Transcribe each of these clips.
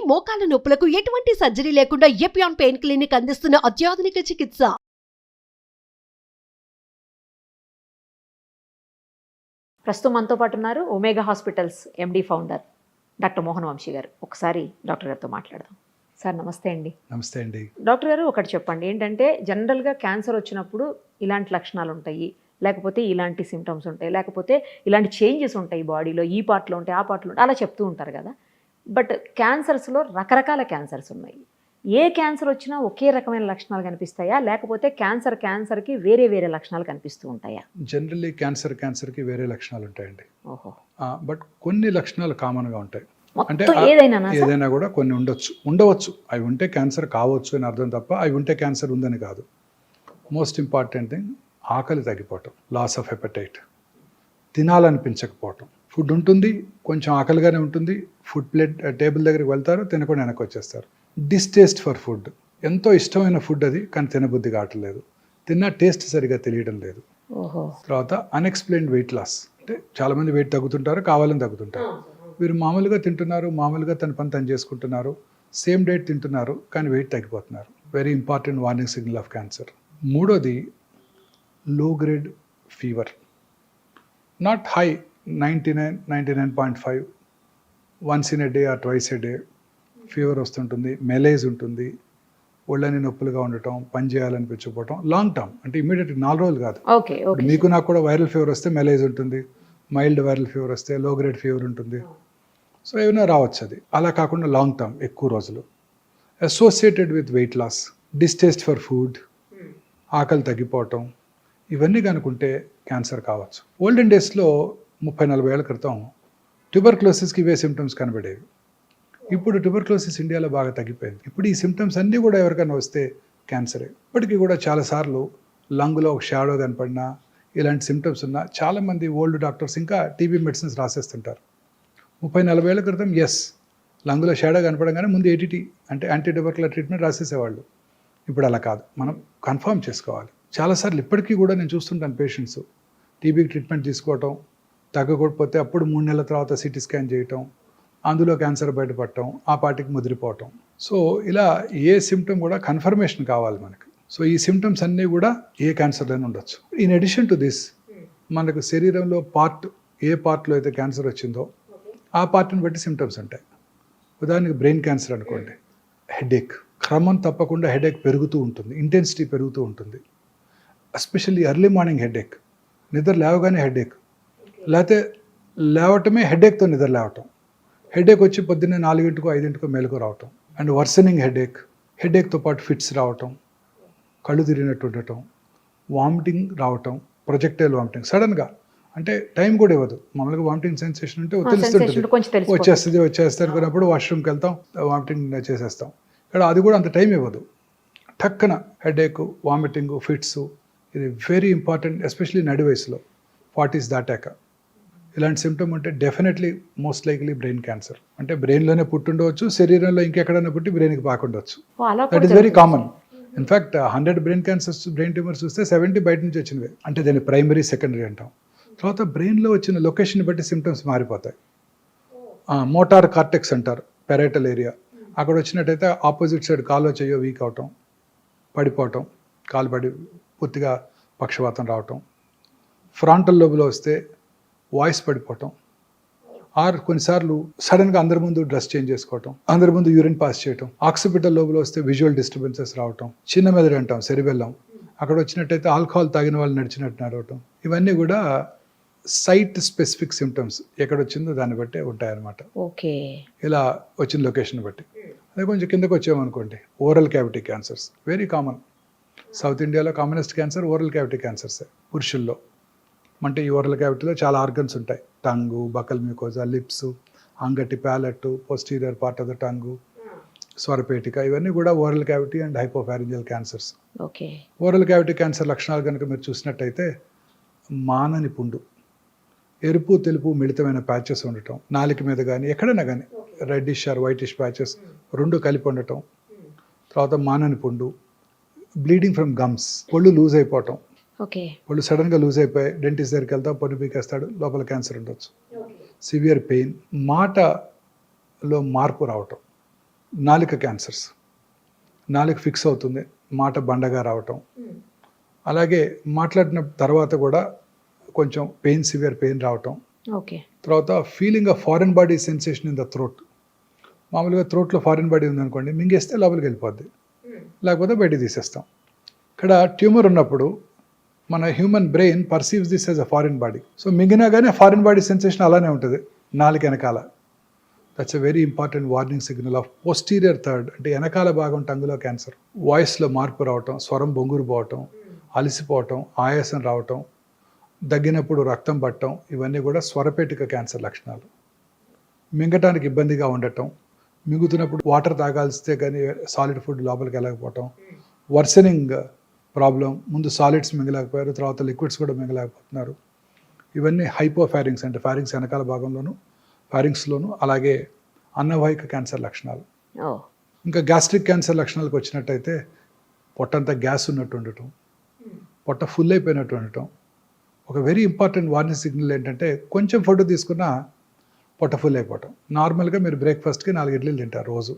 మోకాల నొప్పులకు ఎటువంటి సర్జరీ లేకుండా ఎపియాన్ పెయిన్ క్లినిక్ అందిస్తున్న అత్యాధునిక చికిత్స. ప్రస్తుతం మనతో పాటు ఉన్నారు ఒమేగా హాస్పిటల్స్ ఎండి ఫౌండర్ డాక్టర్ మోహన్ వంశీ గారు. ఒకసారి డాక్టర్ గారితో మాట్లాడదాం. సార్ నమస్తే అండి. నమస్తే అండి. డాక్టర్ గారు ఒకటి చెప్పండి, ఏంటంటే జనరల్గా క్యాన్సర్ వచ్చినప్పుడు ఇలాంటి లక్షణాలు ఉంటాయి, లేకపోతే ఇలాంటి సిమ్టమ్స్ ఉంటాయి, లేకపోతే ఇలాంటి చేంజెస్ ఉంటాయి బాడీలో, ఈ పార్ట్లో ఉంటాయి ఆ పార్ట్లో ఉంటాయి, అలా చెప్తూ ఉంటారు కదా. బట్ క్యాన్సర్స్లో రకరకాల క్యాన్సర్స్ ఉన్నాయి. ఏ క్యాన్సర్ వచ్చినా ఒకే రకమైన లక్షణాలు కనిపిస్తాయా, లేకపోతే క్యాన్సర్కి వేరే వేరే లక్షణాలు కనిపిస్తూ ఉంటాయా? జనరల్లీ క్యాన్సర్కి వేరే లక్షణాలు ఉంటాయండి. ఓహో. బట్ కొన్ని లక్షణాలు కామన్గా ఉంటాయి. అంటే ఏదైనా కూడా కొన్ని ఉండవచ్చు. అవి ఉంటే క్యాన్సర్ కావచ్చు అని అర్థం తప్ప అవి ఉంటే క్యాన్సర్ ఉందని కాదు. మోస్ట్ ఇంపార్టెంట్ థింగ్ ఆకలి తగ్గిపోవటం, లాస్ ఆఫ్ హెపటైట్, తినాలనిపించకపోవటం. ఫుడ్ ఉంటుంది, కొంచెం ఆకలిగానే ఉంటుంది, ఫుడ్ ప్లేట్ టేబుల్ దగ్గరికి వెళ్తారు, తినకుండా వెనక్కి వచ్చేస్తారు. డిస్టేస్ట్ ఫర్ ఫుడ్, ఎంతో ఇష్టమైన ఫుడ్ అది, కానీ తినబుద్ధి కావట్లేదు, తిన్న టేస్ట్ సరిగా తెలియడం లేదు. తర్వాత అన్ఎక్స్ప్లెయిన్డ్ వెయిట్ లాస్, అంటే చాలామంది వెయిట్ తగ్గుతుంటారు, కావాలని తగ్గుతుంటారు. వీరు మామూలుగా తింటున్నారు, మామూలుగా తన పని తను చేసుకుంటున్నారు, సేమ్ డైట్ తింటున్నారు, కానీ వెయిట్ తగ్గిపోతున్నారు. Very important warning signal of cancer. మూడోది లో grade fever, not high, 99.5, once in a day or twice a day fever వస్తుంటుంది, మెలేజ్ ఉంటుంది, ఒళ్ళని నొప్పులుగా ఉండటం, పని చేయాలనిపించకపోవటం, లాంగ్ టర్మ్, అంటే ఇమీడియట్ 4 రోజులు కాదు. మీకు నాకు కూడా వైరల్ ఫీవర్ వస్తే మెలేజ్ ఉంటుంది, మైల్డ్ వైరల్ ఫీవర్ వస్తే లో గ్రేడ్ ఫీవర్ ఉంటుంది. సో ఏమైనా రావచ్చు అది. అలా కాకుండా లాంగ్ టర్మ్, ఎక్కువ రోజులు, associated with weight loss, distaste for food, ఆకలి తగ్గిపోవటం, ఇవన్నీ కనుకుంటే క్యాన్సర్ కావచ్చు. ఓల్డెన్ డేస్లో 30-40 ఏళ్ల క్రితం ట్యూబర్క్లోసిస్కి ఇవే సిమ్టమ్స్ కనబడేవి. ఇప్పుడు ట్యూబర్క్లోసిస్ ఇండియాలో బాగా తగ్గిపోయింది. ఇప్పుడు ఈ సిమ్టమ్స్ అన్నీ కూడా ఎవరికైనా వస్తే క్యాన్సరే. ఇప్పటికీ కూడా చాలాసార్లు లంగ్లో ఒక షాడో కనపడినా, ఇలాంటి సిమ్టమ్స్ ఉన్నా చాలామంది ఓల్డ్ డాక్టర్స్ ఇంకా టీబీ మెడిసిన్స్ రాసేస్తుంటారు. 30-40 ఏళ్ల క్రితం లంగ్లో షాడో కనపడంగానే ముందు ఏటీటీ అంటే యాంటీ ట్యూబర్కులర్ ట్రీట్మెంట్ రాసేసేవాళ్ళు. ఇప్పుడు అలా కాదు, మనం కన్ఫర్మ్ చేసుకోవాలి. చాలాసార్లు ఇప్పటికీ కూడా నేను చూస్తుంటాను, పేషెంట్స్ టీబీకి ట్రీట్మెంట్ తీసుకోవటం, తగ్గకపోతే అప్పుడు 3 నెలల తర్వాత సిటీ స్కాన్ చేయటం, అందులో క్యాన్సర్ బయటపడటం, ఆ పార్టీకి ముదిరిపోవటం. సో ఇలా ఏ సిమ్టమ్ కూడా కన్ఫర్మేషన్ కావాలి మనకు. సో ఈ సిమ్టమ్స్ అన్నీ కూడా ఏ క్యాన్సర్లోనే ఉండొచ్చు. ఇన్ అడిషన్ టు దిస్, మనకు శరీరంలో ఏ పార్ట్లో అయితే క్యాన్సర్ వచ్చిందో ఆ పార్ట్ని బట్టి సిమ్టమ్స్ ఉంటాయి. ఉదాహరణకి బ్రెయిన్ క్యాన్సర్ అనుకోండి, హెడేక్, క్రమం తప్పకుండా హెడేక్ పెరుగుతూ ఉంటుంది, ఇంటెన్సిటీ పెరుగుతూ ఉంటుంది. ఎస్పెషల్లీ ఎర్లీ మార్నింగ్ హెడేక్, నిద్ర లేవగానే హెడేక్, లేకపోతే లేవటమే హెడేక్తో నిద్ర లేవటం, హెడేక్ వచ్చి పొద్దున్నే 4-5 మేలుకు రావటం, అండ్ వర్సనింగ్ హెడేక్తో పాటు ఫిట్స్ రావటం, కళ్ళు తిరిగినట్టు ఉండటం, వామిటింగ్ రావటం, ప్రొజెక్టైల్ వామిటింగ్ సడన్గా, అంటే టైం కూడా ఇవ్వదు. మామూలుగా వామిటింగ్ సెన్సేషన్ ఉంటే తెలుస్తుంటుంది, వచ్చేస్తే అనుకున్నప్పుడు వాష్రూమ్కి వెళ్తాం, వామిటింగ్ చేసేస్తాం. ఇక్కడ అది కూడా అంత టైం ఇవ్వదు. టక్కన హెడేక్, వామిటింగ్, ఫిట్స్, ఇది వెరీ ఇంపార్టెంట్, ఎస్పెషలీ నడి వయసులో 40s దాటాక ఇలాంటి సిమ్టమ్ ఉంటే definitely most likely brain cancer. అంటే బ్రెయిన్లోనే పుట్టుండవచ్చు, శరీరంలో ఇంకెక్కడైనా పుట్టి బ్రెయిన్కి పాకుండవచ్చు. That is very common. In fact 100 brain cancers, brain tumours చూస్తే 70 బయట నుంచి వచ్చినవే. అంటే దాన్ని ప్రైమరీ, సెకండరీ అంటాం. తర్వాత బ్రెయిన్లో వచ్చిన లొకేషన్ బట్టి సిమ్టమ్స్ మారిపోతాయి. మోటార్ కార్టెక్స్ అంటారు, పెరైటల్ ఏరియా, అక్కడ వచ్చినట్టయితే ఆపోజిట్ సైడ్ కాలో చెయ్యో వీక్ అవటం, పడిపోవటం, కాలు పడి పూర్తిగా పక్షవాతం రావటం. ఫ్రాంటల్ లోబులో వస్తే వాయిస్ పడిపోవటం, ఆర్ కొన్నిసార్లు సడన్గా అందరి ముందు డ్రెస్ చేంజ్ చేసుకోవటం, అందరి ముందు యూరిన్ పాస్ చేయటం. ఆక్సిపిటల్ లోబులో వస్తే విజువల్ డిస్టర్బెన్సెస్ రావటం. చిన్న మెదడు అంటాం, సెరిబెల్లం, అక్కడ వచ్చినట్టయితే ఆల్కహాల్ తాగిన వాళ్ళు నడిచినట్టు నడవటం. ఇవన్నీ కూడా సైట్ స్పెసిఫిక్ సిమ్టమ్స్, ఎక్కడ వచ్చిందో దాన్ని బట్టే ఉంటాయన్నమాట. ఓకే, ఇలా వచ్చిన లొకేషన్ బట్టి. అదే కొంచెం కిందకు వచ్చామనుకోండి, oral cavity cancers very common. South ఇండియాలో కామనెస్ట్ క్యాన్సర్ ఓరల్ క్యావిటీ క్యాన్సర్సే పురుషుల్లో. అంటే ఈ ఓరల్ క్యావిటీలో చాలా ఆర్గన్స్ ఉంటాయి, టంగు, బకల్ మ్యూకోజా, లిప్స్, అంగటి, palate, posterior part of the tongue, స్వరపేటిక, ఇవన్నీ కూడా oral cavity and hypopharyngeal cancers. Okay. Oral cavity cancer లక్షణాలు కనుక మీరు చూసినట్టయితే మానని పుండు, ఎరుపు తెలుపు మిళితమైన ప్యాచెస్ ఉండటం, నాలుక మీద కానీ ఎక్కడైనా కానీ రెడ్డిష్ ఆర్ వైటిష్ ప్యాచెస్ 2 కలిపి ఉండటం. తర్వాత మానని పుండు, బ్లీడింగ్ ఫ్రమ్ గమ్స్, పళ్ళు లూజ్ అయిపోవటం. పళ్ళు సడన్గా లూజ్ అయిపోయి డెంటిస్ట్ దగ్గరికి వెళ్తాం, పన్ను పీకేస్తాడు, లోపల క్యాన్సర్ ఉండొచ్చు. సివియర్ పెయిన్, మాటలో మార్పు రావటం, నాలుక క్యాన్సర్స్, నాలుక ఫిక్స్ అవుతుంది, మాట బండగా రావటం, అలాగే మాట్లాడిన తర్వాత కూడా కొంచెం సివియర్ పెయిన్ రావటం, ఓకే. తర్వాత feeling of foreign body sensation in the throat. మామూలుగా థ్రోట్లో ఫారెన్ బాడీ ఉందనుకోండి, మింగేస్తే లోపలికి వెళ్ళిపోద్ది, లేకపోతే బయట తీసేస్తాం. ఇక్కడ ట్యూమర్ ఉన్నప్పుడు మన human brain perceives this as a foreign body. So మింగినా కానీ ఫారిన్ బాడీ సెన్సేషన్ అలానే ఉంటుంది నాలుక వెనకాల. That's a very important warning signal of posterior third, అంటే వెనకాల భాగం టంగులో క్యాన్సర్. వాయిస్లో మార్పు రావటం, స్వరం బొంగురు పోవటం, అలసిపోవటం, ఆయాసం రావటం, దగ్గినప్పుడు రక్తం పట్టడం, ఇవన్నీ కూడా స్వరపేటిక క్యాన్సర్ లక్షణాలు. మింగటానికి ఇబ్బందిగా ఉండటం, మింగుతున్నప్పుడు వాటర్ తాగాల్స్తే కానీ సాలిడ్ ఫుడ్ లోపలికి వెళ్ళకపోవటం, వర్సనింగ్ ప్రాబ్లం, ముందు సాలిడ్స్ మింగలేకపోయారు, తర్వాత లిక్విడ్స్ కూడా మింగలేకపోతున్నారు. ఇవన్నీ హైపోఫారింగ్స్, అంటే ఫారింగ్స్ వెనకాల భాగంలోను, ఫారింగ్స్లోను, అలాగే అన్నవాహిక క్యాన్సర్ లక్షణాలు. ఇంకా గ్యాస్ట్రిక్ క్యాన్సర్ లక్షణాలకు వచ్చినట్టయితే పొట్టంతా గ్యాస్ ఉన్నట్టు ఉండటం, పొట్ట ఫుల్ అయిపోయినట్టు ఉండటం. ఒక వెరీ ఇంపార్టెంట్ వార్నింగ్ సిగ్నల్ ఏంటంటే కొంచెం ఫుడ్ తీసుకున్నా పొట్ట ఫుల్ అయిపోవటం. నార్మల్గా మీరు బ్రేక్ఫాస్ట్కి 4 ఇడ్లీలు తింటారు రోజు,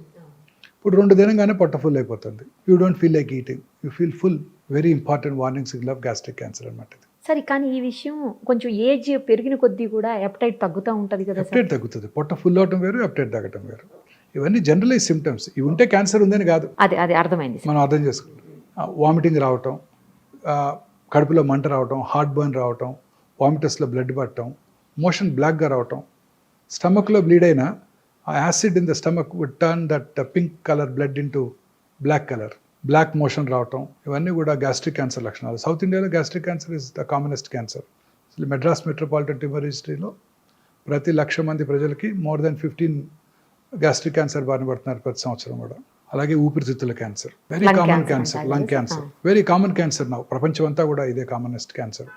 ఇప్పుడు 2 తినగానే పొట్ట ఫుల్ అయిపోతుంది. You don't feel like eating, you feel full. Very important warning signal of gastric cancer అనమాట. సరే, కానీ ఈ విషయం కొంచెం ఏజ్ పెరిగిన కొద్దీ కూడా ఎప్టైట్ తగ్గుతూ ఉంటుంది కదా? ఎప్టైట్ తగ్గుతుంది, పొట్ట ఫుల్ అవటం వేరు, ఎప్టైట్ తగ్గటం వేరు. ఇవన్నీ జనరలైజ్ సిమ్టమ్స్. ఇవి ఉంటే క్యాన్సర్ ఉందని కాదు, అదే అర్థమైంది. మనం అర్థం చేసుకుంటాం. వామిటింగ్ రావటం, కడుపులో మంట రావటం, హార్ట్ బర్న్ రావటం, వామిటస్లో బ్లడ్ పట్టడం, మోషన్ బ్లాక్గా రావటం, స్టమక్లో బ్లీడ్ అయినా ఆ acid in the stomach would turn that pink colour blood into black colour, black motion రావటం, ఇవన్నీ కూడా గ్యాస్ట్రిక్ క్యాన్సర్ లక్షణాలు. సౌత్ ఇండియాలో gastric cancer is the commonest cancer. Madras metropolitan tumour రిజిస్ట్రీలో ప్రతి 1,00,000 మంది ప్రజలకి మోర్ దెన్ 15 గ్యాస్ట్రిక్ క్యాన్సర్ బారిన పడుతున్నారు ప్రతి సంవత్సరం కూడా. అలాగే ఊపిరితిత్తుల cancer, very common cancer. Lung cancer, very common cancer now. ప్రపంచం అంతా కూడా ఇదే కామనెస్ట్ క్యాన్సర్.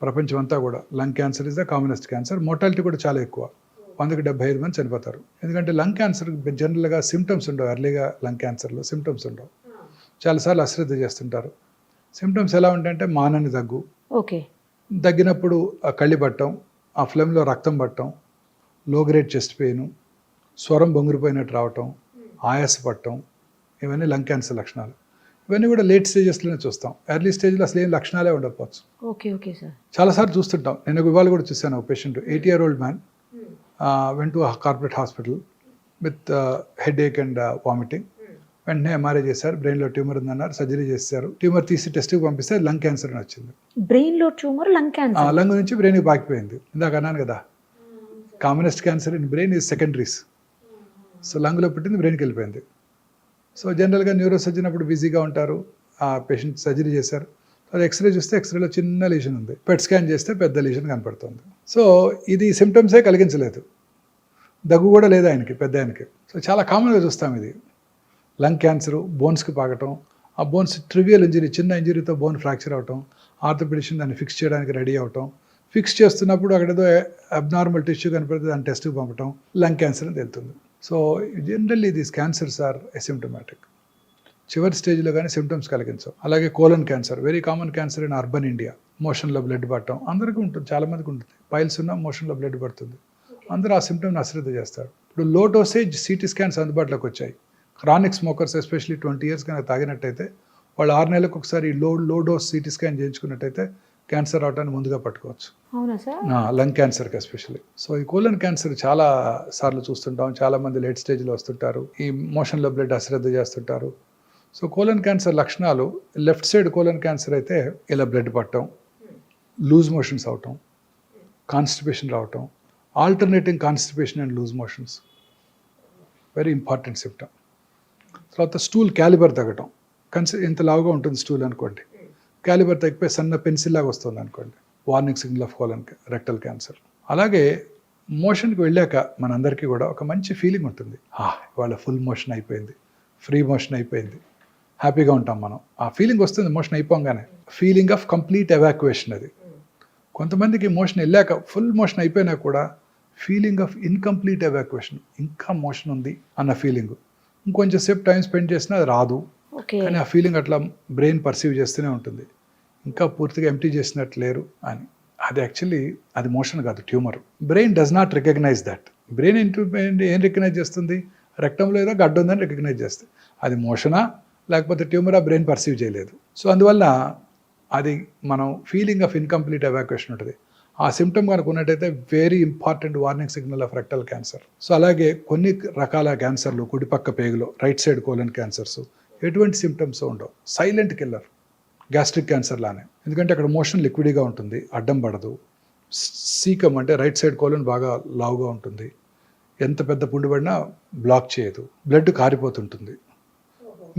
ప్రపంచం అంతా కూడా lung cancer is the commonest cancer. Mortality కూడా చాలా ఎక్కువ, 100కి 75 మంది చనిపోతారు. ఎందుకంటే లంగ్ క్యాన్సర్ జనరల్గా సిమ్టమ్స్ ఉండవు. ఎర్లీగా లంగ్ క్యాన్సర్లో సిమ్టమ్స్ ఉండవు, చాలాసార్లు అశ్రద్ధ చేస్తుంటారు. సిమ్టమ్స్ ఎలా ఉంటాయంటే మానని దగ్గు, ఓకే, దగ్గినప్పుడు కళ్ళి పట్టడం, ఆ ఫ్లేమ్లో రక్తం పట్టడం, లో గ్రేడ్ చెస్ట్ పెయిన్, స్వరం బొంగురిపోయినట్టు రావటం, ఆయాస పట్టడం, ఇవన్నీ లంగ్ క్యాన్సర్ లక్షణాలు. ఇవన్నీ కూడా లేట్ స్టేజెస్లోనే చూస్తాం. ఎర్లీ స్టేజ్లో అసలు ఏం లక్షణాలే ఉండకపోవచ్చు. Okay okay sir. చాలాసార్లు చూస్తుంటాం. నేను ఇవాళ కూడా చూశాను, ఒక patient 80-year-old man went to corporate hospital with headache and vomiting. వెంటనే ఎంఆర్ఐ చేశారు, బ్రెయిన్లో ట్యూమర్ ఉందన్నారు, సర్జరీ చేశారు. ట్యూమర్ తీసి టెస్ట్కి పంపిస్తే లంగ్ క్యాన్సర్ అని వచ్చింది. బ్రెయిన్లో ట్యూమర్, లంగ్ క్యాన్సర్, లంగ్ నుంచి బ్రెయిన్కి పాకిపోయింది. ఇందాక అన్నాను కదా, commonest cancer in brain is secondaries. So లంగ్లో పుట్టింది బ్రెయిన్కి వెళ్ళిపోయింది. సో జనరల్గా న్యూరో సర్జన్ అప్పుడు బిజీగా ఉంటారు. ఆ పేషెంట్ సర్జరీ చేశారు, అది ఎక్స్రే చూస్తే ఎక్స్రేలో చిన్న లీషన్ ఉంది, పెట్ స్కాన్ చేస్తే పెద్ద లీషన్ కనపడుతుంది. సో ఇది సిమ్టమ్సే కలిగించలేదు, దగ్గు కూడా లేదు ఆయనకి, పెద్ద ఆయనకి. సో చాలా కామన్గా చూస్తాం ఇది. లంగ్ క్యాన్సర్, బోన్స్కి పాకటం, ఆ బోన్స్ ట్రివియల్ ఇంజరీ, చిన్న ఇంజరీతో బోన్ ఫ్రాక్చర్ అవటం, ఆర్థోపెడిషన్ దాన్ని ఫిక్స్ చేయడానికి రెడీ అవటం, ఫిక్స్ చేస్తున్నప్పుడు అక్కడేదో అబ్నార్మల్ టిష్యూ కనపడితే దాన్ని టెస్ట్కి పంపటం, లంగ్ క్యాన్సర్ అని తెలుస్తుంది. So generally these cancers are asymptomatic. చివరి స్టేజ్లో కానీ సిమ్టమ్స్ కలిగించవు. అలాగే colon cancer, very common cancer in urban India. మోషన్లో బ్లడ్ పట్టడం అందరికీ ఉంటుంది, చాలామందికి ఉంటుంది. పైల్స్ ఉన్న మోషన్లో బ్లడ్ పడుతుంది, అందరూ ఆ సిమ్టమ్ని అశ్రద్ధ చేస్తారు. ఇప్పుడు లో డోసేజ్ సిటీ స్కాన్స్ అందుబాటులోకి వచ్చాయి. క్రానిక్ స్మోకర్స్ ఎస్పెషల్లీ 20 years కనుక తాగినట్టయితే వాళ్ళు 6 నెలలకు ఒకసారి లో డోస్ సిటీ స్కాన్ చేయించుకున్నట్టయితే క్యాన్సర్ రావడానికి ముందుగా పట్టుకోవచ్చు. అవునా సార్? లంగ్ క్యాన్సర్కి ఎస్పెషల్లీ. సో ఈ కోలన్ క్యాన్సర్ చాలా సార్లు చూస్తుంటాం, చాలామంది లేట్ స్టేజ్లో వస్తుంటారు, ఈ మోషన్లో బ్లడ్ అశ్రద్ధ చేస్తుంటారు. సో కోలన్ క్యాన్సర్ లక్షణాలు, లెఫ్ట్ సైడ్ కోలన్ క్యాన్సర్ అయితే ఇలా బ్లడ్ పట్టడం, లూజ్ మోషన్స్ అవటం, కాన్స్టిపేషన్ రావటం, alternating constipation and loose motions, very important symptom. తర్వాత స్టూల్ క్యాలిబర్ తగ్గటం, ఇంత లావుగా ఉంటుంది స్టూల్ అనుకోండి, క్యాలిబర్ తగ్గిపోయి సన్న పెన్సిల్ లాగా వస్తుంది అనుకోండి, warning signal of colon rectal cancer. అలాగే మోషన్కి వెళ్ళాక మనందరికీ కూడా ఒక మంచి ఫీలింగ్ ఉంటుంది, ఇవాళ ఫుల్ మోషన్ అయిపోయింది, ఫ్రీ మోషన్ అయిపోయింది, హ్యాపీగా ఉంటాం మనం. ఆ ఫీలింగ్ వస్తుంది మోషన్ అయిపోగానే, ఫీలింగ్ ఆఫ్ కంప్లీట్ ఎవాక్యుయేషన్. అది కొంతమందికి మోషన్ వెళ్ళాక ఫుల్ మోషన్ అయిపోయినా కూడా ఫీలింగ్ ఆఫ్ ఇన్కంప్లీట్ ఎవాక్యుయేషన్, ఇంకా మోషన్ ఉంది అన్న ఫీలింగ్. ఇంకొంచెం సేపు టైం స్పెండ్ చేసినా అది రాదు, కానీ ఆ ఫీలింగ్ అట్లా బ్రెయిన్ పర్సీవ్ చేస్తూనే ఉంటుంది, ఇంకా పూర్తిగా ఎంప్టీ చేసినట్టు లేరు అని. అది యాక్చువల్లీ అది మోషన్ కాదు, tumour. Brain does not recognise that. Brain ఏం రికగ్నైజ్ చేస్తుంది? రెక్టంలో ఏదో గడ్డ ఉందని రికగ్నైజ్ చేస్తాయి. అది మోషనా లేకపోతే ట్యూమరా బ్రెయిన్ పర్సీవ్ చేయలేదు. సో అందువల్ల అది మనం ఫీలింగ్ ఆఫ్ ఇన్కంప్లీట్ ఎవాక్యుయేషన్ ఉంటుంది. ఆ సిమ్టమ్ కనుక ఉన్నట్టయితే very important warning signal of rectal cancer. So అలాగే కొన్ని రకాల క్యాన్సర్లు కుడిపక్క పేగులో రైట్ సైడ్ కోలన్ క్యాన్సర్స్ ఎటువంటి సిమ్టమ్స్ ఉండవు, సైలెంట్ కిల్లర్. గ్యాస్ట్రిక్ క్యాన్సర్ లానే, ఎందుకంటే అక్కడ మోషన్ లిక్విడ్గా ఉంటుంది, అడ్డం పడదు. సీకమ్ అంటే రైట్ సైడ్ కోలన్ బాగా లావుగా ఉంటుంది, ఎంత పెద్ద పుండు పడినా బ్లాక్ చేయదు, బ్లడ్ కారిపోతుంటుంది,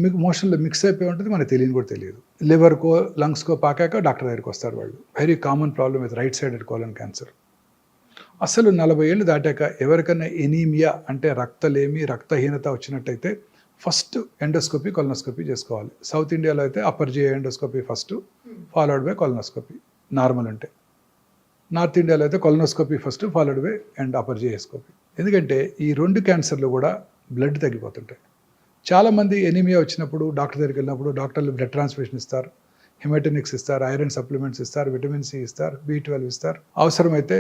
మీకు మోషన్లో మిక్స్ అయిపోయి ఉంటుంది, మనకు తెలియని కూడా తెలియదు. లివర్కో లంగ్స్కో పాకాక డాక్టర్ దగ్గరికి వస్తారు వాళ్ళు. Very common problem with right sided colon cancer. అసలు 40 ఏళ్ళు దాటాక ఎవరికైనా ఎనీమియా అంటే రక్తలేమి రక్తహీనత వచ్చినట్టయితే ఫస్ట్ ఎండోస్కోపీ కొలనోస్కోపీ చేసుకోవాలి. సౌత్ ఇండియాలో అయితే upper GI endoscopy first, followed by colonoscopy normal ఉంటే. నార్త్ ఇండియాలో అయితే colonoscopy first, followed by and upper GI scopy. ఎందుకంటే ఈ 2 క్యాన్సర్లు కూడా బ్లడ్ తగ్గిపోతుంటాయి. చాలామంది ఎనీమియా వచ్చినప్పుడు డాక్టర్ దగ్గరికి వెళ్ళినప్పుడు డాక్టర్లు బ్లడ్ ట్రాన్స్ఫ్యూషన్ ఇస్తారు, హిమోటెనిక్స్ ఇస్తారు, ఐరన్ సప్లిమెంట్స్ ఇస్తారు, విటమిన్ సి ఇస్తారు, B12 ఇస్తారు. అవసరమైతే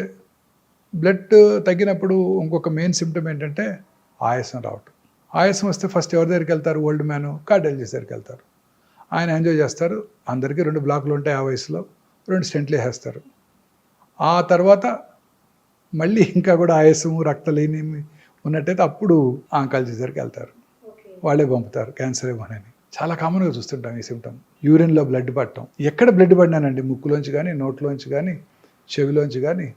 బ్లడ్ తగ్గినప్పుడు ఇంకొక మెయిన్ సిమ్టమ్ ఏంటంటే ఆయాసం రావటం. ఆయాసం వస్తే ఫస్ట్ ఎవరి దగ్గరికి వెళ్తారు? ఓల్డ్ మ్యాన్ కార్డియాలజిస్ట్ దగ్గరికి వెళ్తారు. ఆయన ఎంజాయ్ చేస్తారు, అందరికీ 2 బ్లాకులు ఉంటాయి ఆ వయసులో, 2 స్టెంట్లు వేసేస్తారు. ఆ తర్వాత మళ్ళీ ఇంకా కూడా ఆయాసము రక్తలేని ఉన్నట్టయితే అప్పుడు ఆంకాలజిస్ట్ దగ్గరికి వెళ్తారు, వాళ్ళే పంపుతారు క్యాన్సర్ ఏమోనని. చాలా కామన్గా చూస్తుంటాం ఈ సిమ్టమ్. యూరిన్లో బ్లడ్ పట్టడం. ఎక్కడ బ్లడ్ పడినానండి, ముక్కులోంచి కానీ, నోట్లోంచి కానీ, చెవిలోంచి కానీ,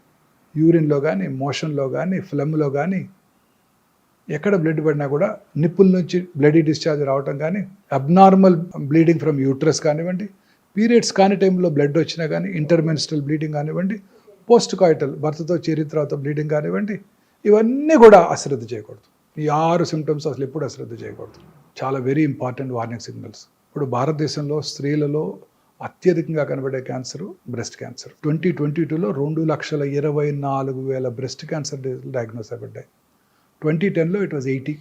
యూరిన్లో కానీ, మోషన్లో కానీ, ఫ్లమ్లో కానీ, ఎక్కడ బ్లడ్ పడినా కూడా నిప్పుల నుంచి బ్లడీ డిశ్చార్జ్ రావటం కానీ, అబ్నార్మల్ బ్లీడింగ్ ఫ్రమ్ యూట్రస్ కానివ్వండి, పీరియడ్స్ కాని టైంలో బ్లడ్ వచ్చినా కానీ, ఇంటర్మెన్స్ట్రల్ బ్లీడింగ్ కానివ్వండి, పోస్ట్ కాయిటల్ భర్తతో చేరిన తర్వాత బ్లీడింగ్ కానివ్వండి, ఇవన్నీ కూడా అశ్రద్ధ చేయకూడదు. ఈ 6 సిమ్టమ్స్ అసలు ఎప్పుడు అశ్రద్ధ చేయకూడదు. చాలా వెరీ ఇంపార్టెంట్ వార్నింగ్ సిగ్నల్స్. ఇప్పుడు భారతదేశంలో స్త్రీలలో అత్యధికంగా కనబడే క్యాన్సర్ బ్రెస్ట్ క్యాన్సర్. 2022లో 2,24,000 బ్రెస్ట్ క్యాన్సర్ డయాగ్నోస్ అయిపడ్డాయి. 2010లో ఇట్ వాజ్ 80.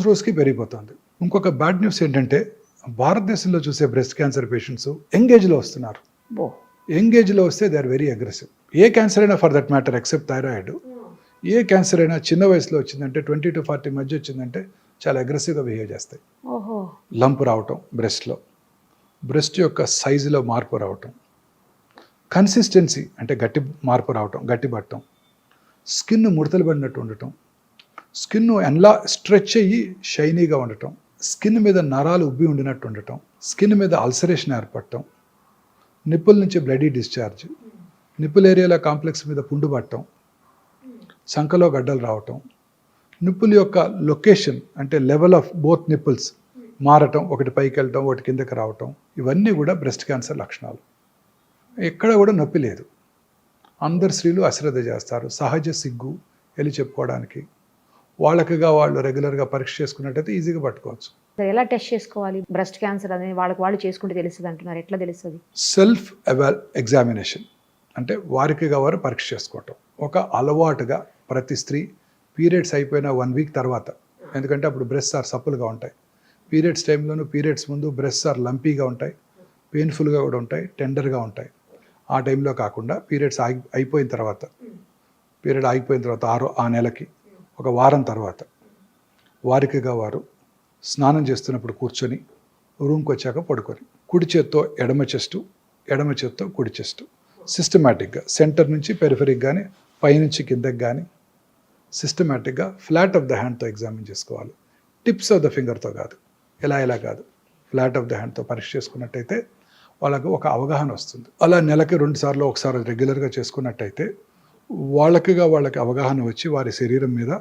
రోజుకి పెరిగిపోతుంది. ఇంకొక బ్యాడ్ న్యూస్ ఏంటంటే భారతదేశంలో చూసే బ్రెస్ట్ క్యాన్సర్ పేషెంట్స్ యంగేజ్లో వస్తున్నారు. యంగేజ్లో వస్తే దే ఆర్ వెరీ అగ్రెసివ్. ఏ క్యాన్సర్ అయినా for that matter except thyroid, ఏ క్యాన్సర్ అయినా చిన్న వయసులో వచ్చిందంటే 20 to 40 మధ్య వచ్చిందంటే చాలా అగ్రెసివ్గా బిహేవ్ చేస్తాయి. లంప్ రావటం బ్రెస్ట్లో, బ్రెస్ట్ యొక్క సైజులో మార్పు రావటం, కన్సిస్టెన్సీ అంటే గట్టి మార్పు రావటం, గట్టి పట్టడం, స్కిన్ ముడతలు పడినట్టు ఉండటం, స్కిన్ ఎలా స్ట్రెచ్ అయ్యి షైనీగా ఉండటం, స్కిన్ మీద నరాలు ఉబ్బి ఉండినట్టు ఉండటం, స్కిన్ మీద అల్సరేషన్ ఏర్పడటం, నిప్పుల నుంచి బ్లడీ డిశ్చార్జ్, నిప్పుల్ ఏరియాలో కాంప్లెక్స్ మీద పుండు పట్టడం, సంకలో గడ్డలు రావటం, నిప్పుల యొక్క లొకేషన్ అంటే లెవెల్ ఆఫ్ బోత్ నిప్పుల్స్ మారటం, ఒకటి పైకి వెళ్ళటం ఒకటి కిందకి రావటం, ఇవన్నీ కూడా బ్రెస్ట్ క్యాన్సర్ లక్షణాలు. ఎక్కడ కూడా నొప్పి లేదు. అందరు స్త్రీలు అశ్రద్ధ చేస్తారు, సహజ సిగ్గు వెళ్ళి చెప్పుకోవడానికి. వాళ్ళకిగా వాళ్ళు రెగ్యులర్గా పరీక్ష చేసుకున్నట్టయితే ఈజీగా పట్టుకోవచ్చు. ఎలా టెస్ట్ చేసుకోవాలి బ్రెస్ట్ క్యాన్సర్ అనేది? వాళ్ళు చేసుకుంటే తెలుస్తుంది అంటున్నారు, ఎట్లా తెలుస్తుంది? సెల్ఫ్ ఎగ్జామినేషన్ అంటే వారికిగా వారు పరీక్ష చేసుకోవటం ఒక అలవాటుగా ప్రతి స్త్రీ పీరియడ్స్ అయిపోయిన 1 వీక్ తర్వాత, ఎందుకంటే అప్పుడు బ్రెస్ట్ ఆర్ సప్పులుగా ఉంటాయి. పీరియడ్స్ టైంలోనూ పీరియడ్స్ ముందు బ్రెస్ట్ ఆర్ లంపీగా ఉంటాయి, పెయిన్ఫుల్గా కూడా ఉంటాయి, టెండర్గా ఉంటాయి. ఆ టైంలో కాకుండా పీరియడ్స్ అయిపోయిన తర్వాత, పీరియడ్ ఆగిపోయిన తర్వాత ఆ నెలకి 1 వారం తర్వాత వారికిగా వారు స్నానం చేస్తున్నప్పుడు కూర్చొని రూమ్కి వచ్చాక పడుకొని కుడి చేత్తో ఎడమ చెస్టు, ఎడమ చేత్తో కుడి చెస్టు సిస్టమేటిక్గా సెంటర్ నుంచి పెరిఫెరిక్ కానీ పైనుంచి కిందకి కానీ సిస్టమేటిక్గా ఫ్లాట్ ఆఫ్ ద హ్యాండ్తో ఎగ్జామిన్ చేసుకోవాలి. టిప్స్ ఆఫ్ ద ఫింగర్తో కాదు, ఇలా కాదు, ఫ్లాట్ ఆఫ్ ద హ్యాండ్తో పరీక్ష చేసుకున్నట్టయితే వాళ్ళకు ఒక అవగాహన వస్తుంది. అలా నెలకి 2 సార్లు ఒకసారి రెగ్యులర్గా చేసుకున్నట్టయితే వాళ్ళకి అవగాహన వచ్చి వారి శరీరం మీద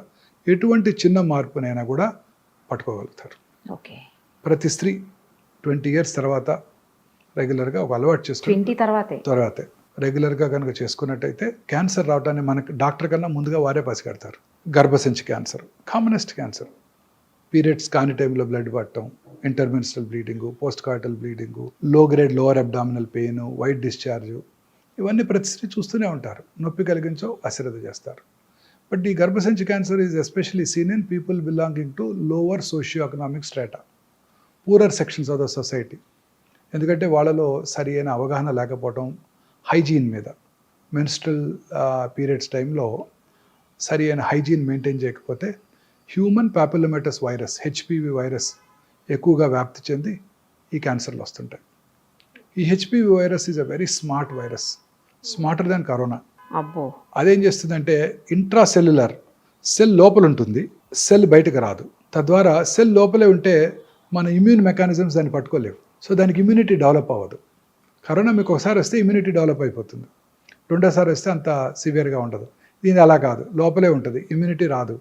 ఎటువంటి చిన్న మార్పునైనా కూడా పట్టుకోగలుగుతారు. ఓకే. ప్రతి స్త్రీ 20 years తర్వాత రెగ్యులర్గా ఒక అలవాటు చేసుకుని తర్వాతే రెగ్యులర్గా కనుక చేసుకున్నట్టయితే క్యాన్సర్ రావడాన్ని మనకి డాక్టర్ కన్నా ముందుగా వారే పసిగడతారు. గర్భసంచి క్యాన్సర్ కామనెస్ట్ క్యాన్సర్. పీరియడ్స్ కాని టైంలో బ్లడ్ పట్టడం, intermenstrual bleeding, post coital bleeding, low grade lower abdominal pain, white discharge, ఇవన్నీ ప్రతి స్త్రీ చూస్తూనే ఉంటారు. నొప్పి కలిగించో అశ్రద్ధ చేస్తారు. బట్ ఈ గర్భసంచి cancer is especially seen in people belonging to lower socio economic strata, poorer sections of the society. ఎందుకంటే వాళ్ళలో సరి అయిన అవగాహన లేకపోవడం, హైజీన్ మీద, మెన్స్ట్రల్ పీరియడ్స్ టైంలో సరి అయిన హైజీన్ మెయింటైన్ చేయకపోతే హ్యూమన్ పాపిలోమేటస్ వైరస్ హెచ్పివి వైరస్ ఎక్కువగా వ్యాప్తి చెంది ఈ క్యాన్సర్లు వస్తుంటాయి. ఈ HPV virus is a very smart virus, smarter than corona. అబ్బో. అదేం చేస్తుందంటే ఇంట్రాసెల్యులర్ సెల్ లోపల ఉంటుంది, సెల్ బయటకు రాదు. తద్వారా సెల్ లోపలే ఉంటే మన ఇమ్యూన్ మెకానిజమ్స్ దాన్ని పట్టుకోలేవు. సో దానికి ఇమ్యూనిటీ డెవలప్ అవ్వదు. కరోనా మీకు ఒకసారి వస్తే ఇమ్యూనిటీ డెవలప్ అయిపోతుంది, రెండోసారి వస్తే అంత సివియర్గా ఉండదు. దీని అలా కాదు, లోపలే ఉంటుంది, ఇమ్యూనిటీ రాదు,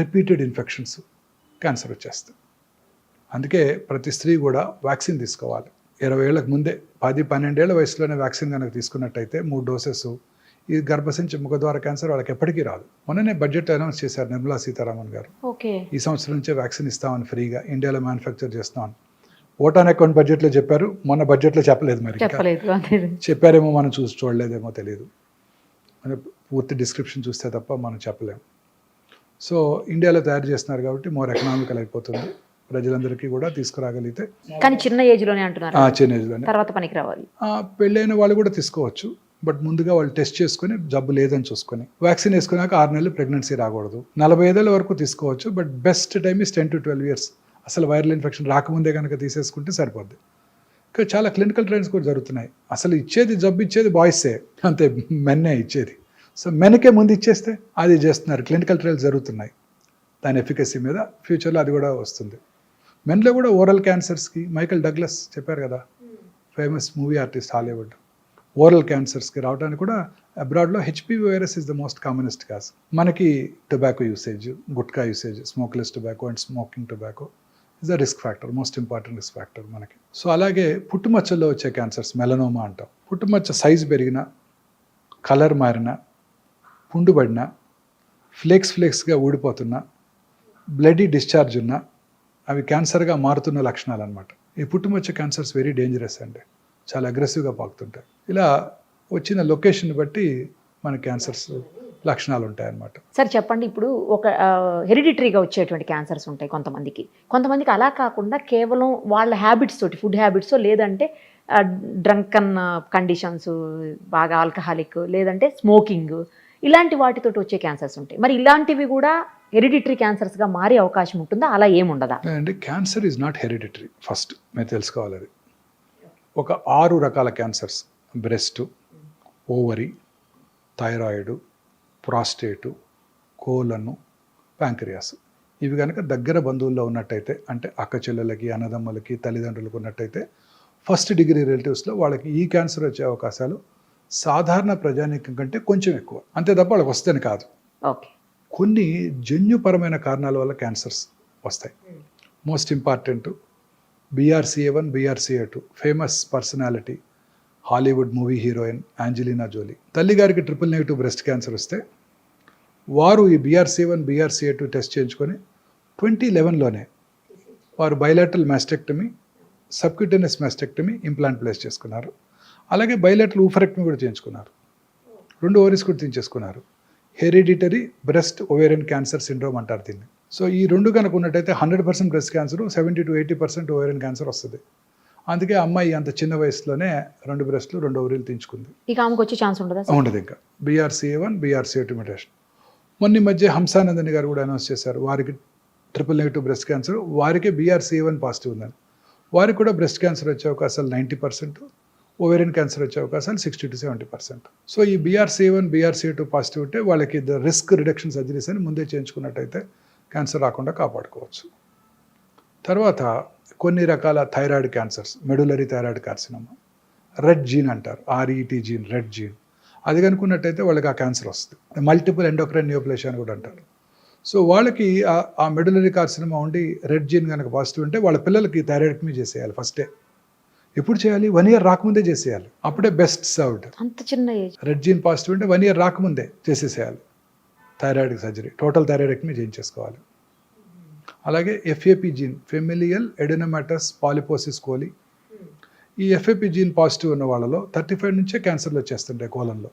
రిపీటెడ్ ఇన్ఫెక్షన్స్, క్యాన్సర్ వచ్చేస్తుంది. అందుకే ప్రతి స్త్రీ కూడా వ్యాక్సిన్ తీసుకోవాలి. 20 ఏళ్ళకు ముందే 10-12 ఏళ్ల వయసులోనే వ్యాక్సిన్ కనుక తీసుకున్నట్టయితే 3 డోసెస్ ఈ గర్భసంచి ముఖద్వార క్యాన్సర్ వాళ్ళకి ఎప్పటికీ రాదు. మొన్ననే బడ్జెట్ అనౌన్స్ చేశారు నిర్మలా సీతారామన్ గారు. ఓకే. ఈ సంవత్సరం నుంచే వ్యాక్సిన్ ఇస్తామని ఫ్రీగా ఇండియాలో మ్యానుఫ్యాక్చర్ చేస్తామని ఓట్ ఆన్ అకౌంట్ బడ్జెట్లో చెప్పారు, మొన్న బడ్జెట్లో చెప్పలేదు. మరి చెప్పారేమో మనం చూడలేదేమో తెలియదు, మన పూర్తి డిస్క్రిప్షన్ చూస్తే తప్ప మనం చెప్పలేము. సో ఇండియాలో తయారు చేస్తున్నారు కాబట్టి మోర్ ఎకనామికల్ అయిపోతుంది, ప్రజలందరికీ కూడా తీసుకురాగలిగితే. కానీ చిన్న ఏజ్లోనే అంటున్నారు, చిన్న ఏజ్లోనే, తర్వాత పనికి రావాలి. పెళ్ళైన వాళ్ళు కూడా తీసుకోవచ్చు, బట్ ముందుగా వాళ్ళు టెస్ట్ చేసుకుని జబ్బు లేదని చూసుకొని వ్యాక్సిన్ వేసుకున్నాక 6 నెలలు ప్రెగ్నెన్సీ రాకూడదు. 45 ఏళ్ళ వరకు తీసుకోవచ్చు, but best time is 10 to 12 years. అసలు వైరల్ ఇన్ఫెక్షన్ రాకముందే కనుక తీసేసుకుంటే సరిపోద్ది. ఇంకా చాలా క్లినికల్ ట్రయల్స్ కూడా జరుగుతున్నాయి. అసలు జబ్బు ఇచ్చేది బాయ్సే, అంతే, మెన్నే ఇచ్చేది. సో మెన్కే ముందు ఇచ్చేస్తే అది చేస్తున్నారు. క్లినికల్ ట్రయల్స్ జరుగుతున్నాయి దాని ఎఫికసీ మీద. ఫ్యూచర్లో అది కూడా వస్తుంది. మెన్లో కూడా ఓరల్ క్యాన్సర్స్కి మైకల్ డగ్లస్ చెప్పారు కదా, famous movie artist, Hollywood, oral క్యాన్సర్స్కి రావడానికి కూడా అబ్రాడ్లో HPV virus is the most commonest cause. మనకి tobacco usage, gutka usage, smokeless tobacco and smoking tobacco is the risk factor, most important risk factor మనకి. సో అలాగే పుట్టుమచ్చల్లో వచ్చే క్యాన్సర్స్, మెలనోమా అంటాం. పుట్టుమచ్చ సైజు పెరిగినా, కలర్ మారినా, పుండుబడినా, ఫ్లేక్స్గా ఊడిపోతున్నా, బ్లడీ డిశ్చార్జ్ ఉన్నా అవి క్యాన్సర్గా మారుతున్న లక్షణాలు అనమాట. ఈ పుట్టుమచ్చ క్యాన్సర్స్ వెరీ డేంజరస్ అండి, చాలా అగ్రెసివ్గా పాకుతుంటాయి. ఇలా వచ్చిన లొకేషన్ బట్టి మన క్యాన్సర్స్ లక్షణాలు ఉంటాయన్నమాట. సార్ చెప్పండి, ఇప్పుడు ఒక హెరిడిటరీగా వచ్చేటువంటి క్యాన్సర్స్ ఉంటాయి కొంతమందికి అలా కాకుండా కేవలం వాళ్ళ హ్యాబిట్స్ తోటి, ఫుడ్ హ్యాబిట్స్, లేదంటే డ్రంకన్ కండిషన్స్, బాగా ఆల్కహాలిక్, లేదంటే స్మోకింగ్, ఇలాంటి వాటితోటి వచ్చే క్యాన్సర్స్ ఉంటాయి. మరి ఇలాంటివి కూడా హెరిడిటరీ క్యాన్సర్స్గా మారే అవకాశం ఉంటుందా, అలా ఏముండదా? అంటే cancer is not hereditary, first మీరు తెలుసుకోవాలి. అది ఒక 6 రకాల క్యాన్సర్స్: బ్రెస్ట్, ఓవరీ, థైరాయిడ్, ప్రాస్టేటు, కోలను, ప్యాంక్రియాస్. ఇవి కనుక దగ్గర బంధువుల్లో ఉన్నట్టయితే, అంటే అక్క చెల్లెలకి, అన్నదమ్ములకి, తల్లిదండ్రులకు ఉన్నట్టయితే, ఫస్ట్ డిగ్రీ రిలేటివ్స్లో వాళ్ళకి ఈ క్యాన్సర్ వచ్చే అవకాశాలు సాధారణ ప్రజానీకం కంటే కొంచెం ఎక్కువ. అంతే తప్ప వాళ్ళకి వస్తేనే కాదు. ఓకే. కొన్ని జన్యుపరమైన కారణాల వల్ల క్యాన్సర్స్ వస్తాయి. Most important BRCA1, BRCA2, famous personality, Hollywood movie heroine Angelina Jolie. తల్లిగారికి ట్రిపుల్-నెగిటివ్ బ్రెస్ట్ క్యాన్సర్ వస్తే వారు ఈ BRCA1, BRCA2 టెస్ట్ చేయించుకొని 2011లోనే వారు bilateral mastectomy, subcutaneous mastectomy, implant place చేసుకున్నారు. అలాగే బైలాటరల్ ఊఫరెక్టమీ కూడా చేయించుకున్నారు. 2 ఓవరీస్ కూడా తీయించేసుకున్నారు. Hereditary breast ovarian cancer syndrome అంటారు దీన్ని. సో ఈ 2 కనుక ఉన్నట్టయితే 100% breast cancer, 70 to 80% ovarian cancer వస్తుంది. అందుకే అమ్మాయి అంత చిన్న వయసులోనే 2 బ్రెస్ట్లు, 2 ఓవరీలు తీయించుకుంది. ఇక ఆమెకు వచ్చే ఛాన్స్ ఉండదా? ఉండదు. ఇంకా BRCA1, BRCA2 మ్యుటేషన్. మొన్న మధ్య హంసానందని గారు కూడా అనౌన్స్ చేశారు, వారికి ట్రిపుల్-నెగిటివ్ బ్రెస్ట్ క్యాన్సర్, వారికి BRCA1 పాజిటివ్ ఉందని. వారికి కూడా బ్రెస్ట్ క్యాన్సర్ వచ్చే అవకాశాలు 90%, ఓవేరియన్ క్యాన్సర్ వచ్చే అవకాశాలు 60 to 70%. సో ఈ BRCA1, BRCA2 పాజిటివ్ ఉంటే వాళ్ళకి రిస్క్ రిడక్షన్ సర్జరీస్ అని ముందే చేయించుకున్నట్టయితే క్యాన్సర్ రాకుండా కాపాడుకోవచ్చు. తర్వాత కొన్ని రకాల thyroid cancers, medullary thyroid carcinoma, red gene అంటారు, RET జీన్, రెడ్ జీన్, అది కనుక్కున్నట్టయితే వాళ్ళకి ఆ క్యాన్సర్ వస్తుంది. మల్టిపుల్ ఎండోక్రైన్ నియోప్లేషియా అని కూడా అంటారు. సో వాళ్ళకి ఆ మెడులరీ కార్సినోమా ఉండి రెడ్ జీన్ కనుక పాజిటివ్ ఉంటే వాళ్ళ పిల్లలకి థైరాయిడెక్టమీ చేసేయాలి ఫస్టే. ఎప్పుడు చేయాలి? 1 year రాకముందే చేసేయాలి, అప్పుడే బెస్ట్ సర్వ్డ్. అంత చిన్న ఏజ్. రెడ్ జీన్ పాజిటివ్ ఉంటే 1 year రాకముందే చేసేసేయాలి థైరాయిడ్ సర్జరీ, టోటల్ థైరాయిడెక్టమీ చేయించేసుకోవాలి. అలాగే FAP gene, familial adenomatous polyposis coli, ఈ FAP జీన్ పాజిటివ్ ఉన్న వాళ్ళలో 35 నుంచే క్యాన్సర్లు వచ్చేస్తుంటాయి కోలంలో.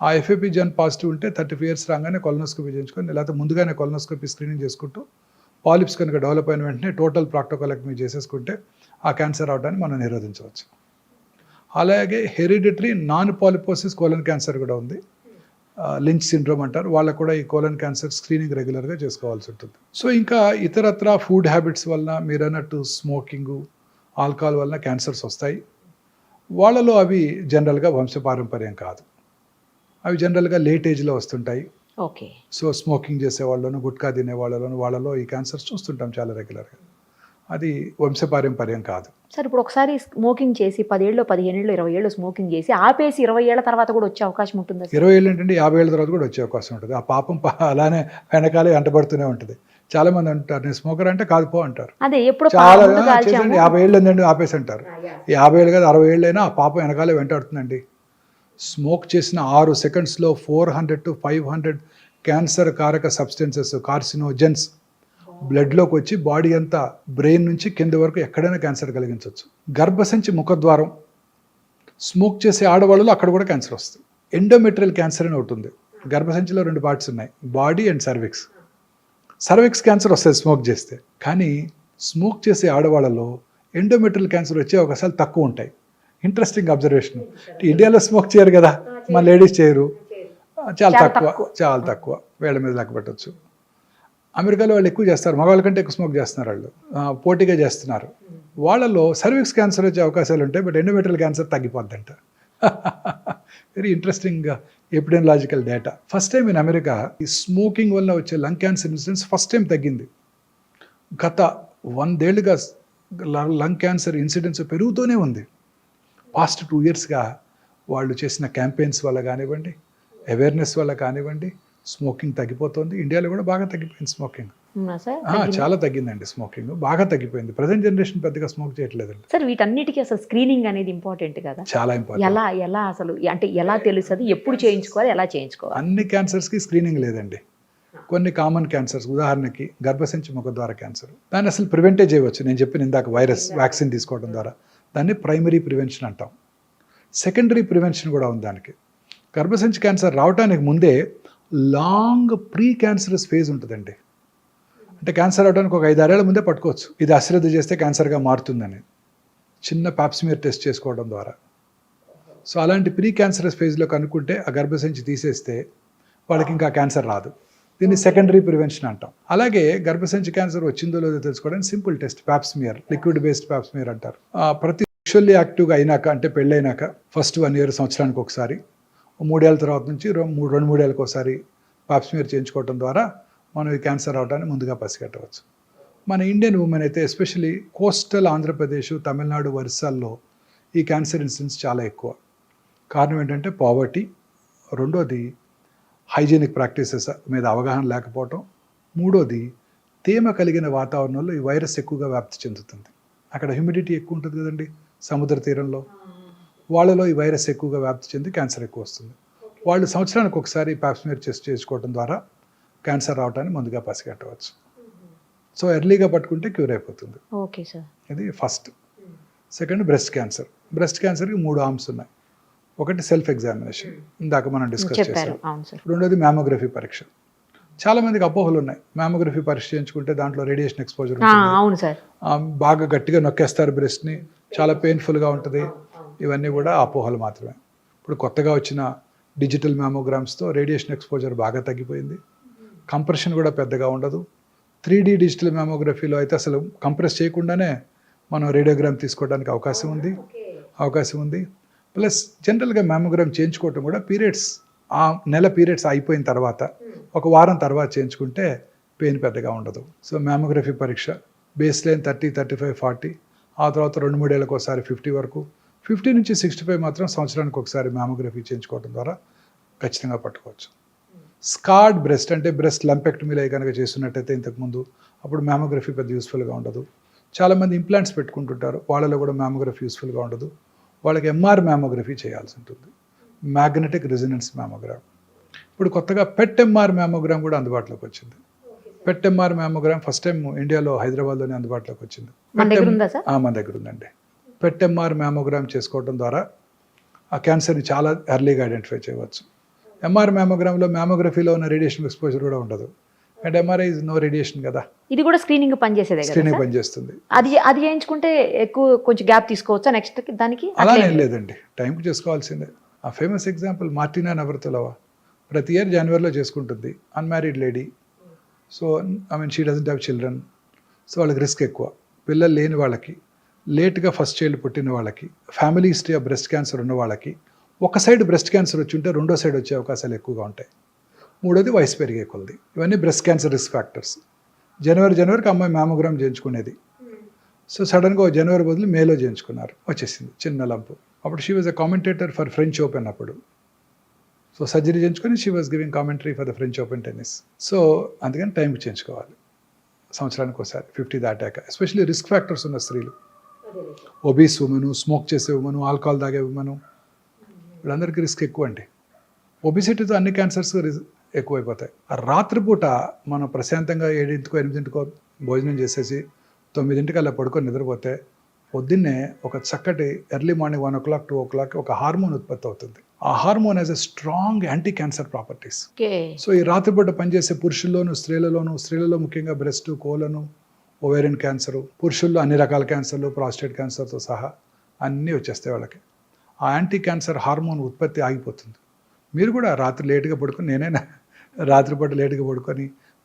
ఆ FAP జీన్ పాజిటివ్ ఉంటే 35 years రాగానే కొలనోస్కోపీ చేయించుకొని, లేకపోతే ముందుగానే కొలనోస్కోపీ స్క్రీనింగ్ చేసుకుంటూ పాలిప్స్ కనుక డెవలప్ అయిన వెంటనే టోటల్ ప్రాక్టోకోలెక్టమీ చేసేసుకుంటే ఆ క్యాన్సర్ రావడాన్ని మనం నిరోధించవచ్చు. అలాగే hereditary non polyposis colon cancer కూడా ఉంది. లించ్ సిండ్రోమ్ అంటారు, వాళ్ళకు కూడా ఈ కోలన్ క్యాన్సర్ స్క్రీనింగ్ రెగ్యులర్గా చేసుకోవాల్సి ఉంటుంది. సో ఇంకా ఇతరత్ర ఫుడ్ హ్యాబిట్స్ వలన మీరు అన్నట్టు స్మోకింగు, ఆల్కహాల్ వలన క్యాన్సర్స్ వస్తాయి. వాళ్ళలో అవి జనరల్గా వంశపారంపర్యం కాదు, అవి జనరల్గా లేట్ ఏజ్లో వస్తుంటాయి. ఓకే. సో స్మోకింగ్ చేసే వాళ్ళను, గుట్కా తినే వాళ్ళలో ఈ క్యాన్సర్స్ చూస్తుంటాం చాలా రెగ్యులర్గా. అది వంశపారంపర్యం కాదు. సార్ ఇప్పుడు ఒకసారి స్మోకింగ్ చేసి 10 ఏళ్ళు, 15 ఏళ్ళు, 20 ఏళ్ళు స్మోకింగ్ చేసి ఆపేసి 20 ఏళ్ల తర్వాత కూడా వచ్చే అవకాశం ఉంటుందా? 20 ఏళ్ళు ఏంటంటే 50 ఏళ్ళ తర్వాత కూడా వచ్చే అవకాశం ఉంటుంది. ఆ పాపం అలానే వెనకాలే వెంటబడుతూనే ఉంటుంది. చాలా మంది అంటారు నేను స్మోకర్ అంటే కాదు పో అంటారు. అదే ఎప్పుడు చాలా చేసండి 50 ఏళ్ళు ఏంటండి ఆపేసి అంటారు. 50 ఏళ్ళు కాదు 60 ఏళ్ళు అయినా ఆ పాపం వెనకాలే వెంటాడుతుందండి. స్మోక్ చేసిన 6 సెకండ్స్లో 400 to 500 క్యాన్సర్ కారక సబ్స్టెన్సెస్, కార్సినోజెన్స్ బ్లడ్లోకి వచ్చి బాడీ అంతా బ్రెయిన్ నుంచి కింద వరకు ఎక్కడైనా క్యాన్సర్ కలిగించవచ్చు. గర్భసంచి ముఖద్వారం స్మోక్ చేసే ఆడవాళ్ళలో అక్కడ కూడా క్యాన్సర్ వస్తుంది. ఎండోమెట్రియల్ క్యాన్సర్ అని ఒకటి ఉంది. గర్భసంచిలో 2 పార్ట్స్ ఉన్నాయి, body and cervix. Cervix cancer వస్తుంది స్మోక్ చేస్తే, కానీ స్మోక్ చేసే ఆడవాళ్ళలో ఎండోమెట్రియల్ క్యాన్సర్ వచ్చే అవకాశాలు తక్కువ ఉంటాయి. Interesting observation. ఇండియాలో స్మోక్ చేయరు కదా, మా లేడీస్ చేయరు, చాలా తక్కువ, వేళ్ళ మీద లెక్క పెట్టచ్చు. అమెరికాలో వాళ్ళు ఎక్కువ చేస్తారు, మగవాళ్ళ కంటే ఎక్కువ స్మోక్ చేస్తున్నారు, వాళ్ళు పోటీగా చేస్తున్నారు. వాళ్ళలో సర్విక్స్ క్యాన్సర్ వచ్చే అవకాశాలు ఉంటాయి, బట్ ఎండోమెట్రియల్ క్యాన్సర్ తగ్గిపోద్దంట. Very interesting epidemiological data. First time in America ఈ స్మోకింగ్ వల్ల వచ్చే lung cancer incidence first time తగ్గింది. గత 100 ఏళ్ళుగా లంగ్ క్యాన్సర్ ఇన్సిడెన్స్ పెరుగుతూనే ఉంది. పాస్ట్ 2 ఇయర్స్గా వాళ్ళు చేసిన క్యాంపెయిన్స్ వల్ల కానివ్వండి, అవేర్నెస్ వల్ల కానివ్వండి, స్మోకింగ్ తగ్గిపోతుంది. ఇండియాలో కూడా బాగా తగ్గిపోయింది స్మోకింగ్. చాలా తగ్గిందండి స్మోకింగ్, బాగా తగ్గిపోయింది. ప్రజెంట్ జనరేషన్ పెద్దగా స్మోక్ చేయట్లేదండి. సార్ వీటన్నిటికీ అసలు స్క్రీనింగ్ అనేది ఇంపార్టెంట్ కదా? చాలా ఇంపార్టెంట్. ఎలా అసలు అంటే ఎలా తెలుస్తుంది, ఎప్పుడు చేయించుకోవాలి, ఎలా చేయించుకోవాలి? అన్ని క్యాన్సర్స్కి స్క్రీనింగ్ లేదండి. కొన్ని కామన్ క్యాన్సర్స్, ఉదాహరణకి గర్భసంచి ముఖద్వార క్యాన్సర్, దాన్ని అసలు ప్రివెంటే చేయవచ్చు. నేను చెప్పిన ఇందాక వైరస్ వ్యాక్సిన్ తీసుకోవడం ద్వారా, దాన్ని ప్రైమరీ ప్రివెన్షన్ అంటాం. సెకండరీ ప్రివెన్షన్ కూడా ఉంది దానికి. గర్భసంచి క్యాన్సర్ రావడానికి ముందే లాంగ్ ప్రీ క్యాన్సరస్ ఫేజ్ ఉంటుందండి. అంటే క్యాన్సర్ అవడానికి ఒక 5-6 ఏళ్ల ముందే పట్టుకోవచ్చు, ఇది అశ్రద్ధ చేస్తే క్యాన్సర్గా మారుతుందని, చిన్న పాప్స్మియర్ టెస్ట్ చేసుకోవడం ద్వారా. సో అలాంటి ప్రీ క్యాన్సరస్ ఫేజ్లో కనుక్కుంటే ఆ గర్భసంచి తీసేస్తే వాళ్ళకి ఇంకా క్యాన్సర్ రాదు. దీన్ని సెకండరీ ప్రివెన్షన్ అంటాం. అలాగే గర్భసంచి క్యాన్సర్ వచ్చిందో లేదో తెలుసుకోవడానికి simple test Pap smear, liquid based Pap smear అంటారు. ప్రతి సెక్షువల్లీ యాక్టివ్గా అయినాక, అంటే పెళ్ళైనాక ఫస్ట్ 1 year సంవత్సరానికి ఒకసారి, 3 ఏళ్ళ తర్వాత నుంచి 2-3 ఏళ్ళకి ఒకసారి పాప్స్మియర్ చేయించుకోవడం ద్వారా మనం ఈ క్యాన్సర్ రావడాన్ని ముందుగా పసిగట్టవచ్చు. మన ఇండియన్ ఉమెన్ అయితే ఎస్పెషలీ కోస్టల్ ఆంధ్రప్రదేశ్, తమిళనాడు, ఒరిస్సాల్లో ఈ క్యాన్సర్ ఇన్సిడెన్స్ చాలా ఎక్కువ. కారణం ఏంటంటే పావర్టీ, రెండోది హైజీనిక్ ప్రాక్టీసెస్ మీద అవగాహన లేకపోవటం, మూడోది తేమ కలిగిన వాతావరణంలో ఈ వైరస్ ఎక్కువగా వ్యాప్తి చెందుతుంది. అక్కడ హ్యూమిడిటీ ఎక్కువ ఉంటుంది కదండి సముద్ర తీరంలో, వాళ్ళలో ఈ వైరస్ ఎక్కువగా వ్యాప్తి చెంది క్యాన్సర్ ఎక్కువ వస్తుంది. వాళ్ళు సంవత్సరానికి ఒకసారి పాప్స్మియర్ టెస్ట్ చేసుకోవడం ద్వారా క్యాన్సర్ రావడానికి ముందుగా పసిగట్టవచ్చు. సో ఎర్లీగా పట్టుకుంటే క్యూర్ అయిపోతుంది. Okay sir. ఇది first. Second breast cancer. Breast క్యాన్సర్కి 3 ఆర్మ్స్ ఉన్నాయి. ఒకటి సెల్ఫ్ ఎగ్జామినేషన్, ఇందాక మనం డిస్కస్ చేసాం. రెండోది మ్యామోగ్రఫీ పరీక్ష. చాలా మందికి అపోహలు ఉన్నాయి, మ్యామోగ్రఫీ పరీక్ష చేయించుకుంటే దాంట్లో రేడియేషన్ ఎక్స్పోజర్ ఉంటుంది, బాగా గట్టిగా నొక్కేస్తారు బ్రెస్ట్ని, చాలా పెయిన్ఫుల్గా ఉంటుంది. ఇవన్నీ కూడా అపోహలు మాత్రమే. ఇప్పుడు కొత్తగా వచ్చిన డిజిటల్ మ్యామోగ్రామ్స్తో రేడియేషన్ ఎక్స్పోజర్ బాగా తగ్గిపోయింది, కంప్రెషన్ కూడా పెద్దగా ఉండదు. 3D డిజిటల్ మ్యామోగ్రఫీలో అయితే అసలు కంప్రెస్ చేయకుండానే మనం రేడియోగ్రామ్ తీసుకోవడానికి అవకాశం ఉంది. ప్లస్ జనరల్గా మ్యామోగ్రామ్ చేయించుకోవటం కూడా పీరియడ్స్, ఆ నెల పీరియడ్స్ అయిపోయిన తర్వాత 1 వారం తర్వాత చేయించుకుంటే పెయిన్ పెద్దగా ఉండదు. సో మ్యామోగ్రఫీ పరీక్ష బేస్ లైన్ 30, 35, 40, ఆ తర్వాత 2-3 ఏళ్ళకి ఒకసారి 50 వరకు, 50 నుంచి 65 మాత్రం సంవత్సరానికి ఒకసారి మ్యామోగ్రఫీ చేయించుకోవడం ద్వారా ఖచ్చితంగా పట్టుకోవచ్చు. స్కార్డ్ బ్రెస్ట్ అంటే బ్రెస్ట్ లంపెక్టమీలో కనుక చేస్తున్నట్టయితే ఇంతకుముందు, అప్పుడు మ్యామోగ్రఫీ పెద్ద యూస్ఫుల్గా ఉండదు. చాలామంది ఇంప్లాంట్స్ పెట్టుకుంటుంటారు, వాళ్ళలో కూడా మ్యామోగ్రఫీ యూస్ఫుల్గా ఉండదు. వాళ్ళకి ఎంఆర్ మ్యామోగ్రఫీ చేయాల్సి ఉంటుంది, మ్యాగ్నెటిక్ రెజొనెన్స్ మ్యామోగ్రామ్. ఇప్పుడు కొత్తగా పెట్ ఎంఆర్ మ్యామోగ్రామ్ కూడా అందుబాటులోకి వచ్చింది. PET MR mammogram first time ఇండియాలో హైదరాబాద్లోనే అందుబాటులోకి వచ్చింది. మన దగ్గర ఉందండి. పెట్ ఎంఆర్ మ్యామోగ్రామ్ చేసుకోవడం ద్వారా ఆ క్యాన్సర్ని చాలా ఎర్లీగా ఐడెంటిఫై చేయవచ్చు. ఎంఆర్ మ్యామోగ్రామ్లో మ్యామోగ్రఫీలో ఉన్న రేడియేషన్ ఎక్స్పోజర్ కూడా ఉండదు, and MRI is no radiation కదా. ఇది కూడా స్క్రీనింగ్ పనిచేస్తుంది. అది చేయించుకుంటే ఎక్కువ కొంచెం గ్యాప్ తీసుకోవచ్చా నెక్స్ట్ దానికి? అలానే లేదండి, టైంకి చేసుకోవాల్సిందే. ఆ ఫేమస్ ఎగ్జాంపుల్ మార్టినా నవరతులవా, ప్రతి ఇయర్ జనవరిలో చేసుకుంటుంది, unmarried lady. So she doesn't have children. So వాళ్ళకి రిస్క్ ఎక్కువ. పిల్లలు లేని వాళ్ళకి, లేట్గా ఫస్ట్ చైల్డ్ పుట్టిన వాళ్ళకి, family history of breast cancer ఉన్న వాళ్ళకి, ఒక సైడ్ బ్రెస్ట్ క్యాన్సర్ వచ్చి ఉంటే రెండో సైడ్ వచ్చే అవకాశాలు ఎక్కువగా ఉంటాయి. మూడోది వయసు పెరిగే కొలది. ఇవన్నీ బ్రెస్ట్ క్యాన్సర్ రిస్క్ ఫ్యాక్టర్స్. జనవరికి అమ్మాయి మ్యామోగ్రామ్ చేయించుకునేది. సో సడన్గా జనవరి బదులు మేలో చేయించుకున్నారు, వచ్చేసింది చిన్న లంపు. అప్పుడు she was a commentator for French open. అప్పుడు సో సర్జరీ చేయించుకొని she was giving commentary for the French open tennis. So అందుకని టైంకి చేయించుకోవాలి, సంవత్సరానికి ఒకసారి 50 దాటాక. ఎస్పెషల్లీ రిస్క్ ఫ్యాక్టర్స్ ఉన్న స్త్రీలు, ఒబీస్ ఉమెను, స్మోక్ చేసే ఉమెను, ఆల్కహాల్ తాగే ఉమెను, వీళ్ళందరికీ రిస్క్ ఎక్కువ అండి. ఒబిసిటీతో అన్ని క్యాన్సర్స్ ఎక్కువైపోతాయి. రాత్రిపూట మనం ప్రశాంతంగా 7ంటికో 8ంటికో భోజనం చేసేసి 9ంటికి అలా పడుకొని నిద్రపోతే పొద్దున్నే ఒక చక్కటి ఎర్లీ మార్నింగ్ 1 o'clock 2 o'clock ఒక హార్మోన్ ఉత్పత్తి అవుతుంది. ఆ hormone has a strong anti cancer properties. So ఈ రాత్రిపూట పనిచేసే పురుషుల్లోనూ స్త్రీలలో ముఖ్యంగా బ్రెస్ట్, కోలను, ఓవేరియన్ క్యాన్సర్, పురుషుల్లో అన్ని రకాల క్యాన్సర్లు, ప్రాస్టేట్ క్యాన్సర్తో సహా అన్నీ వచ్చేస్తాయి వాళ్ళకి. ఆ యాంటీ క్యాన్సర్ హార్మోన్ ఉత్పత్తి ఆగిపోతుంది. మీరు కూడా రాత్రి లేటుగా పడుకొని, నేనైనా రాత్రిపూట లేటుగా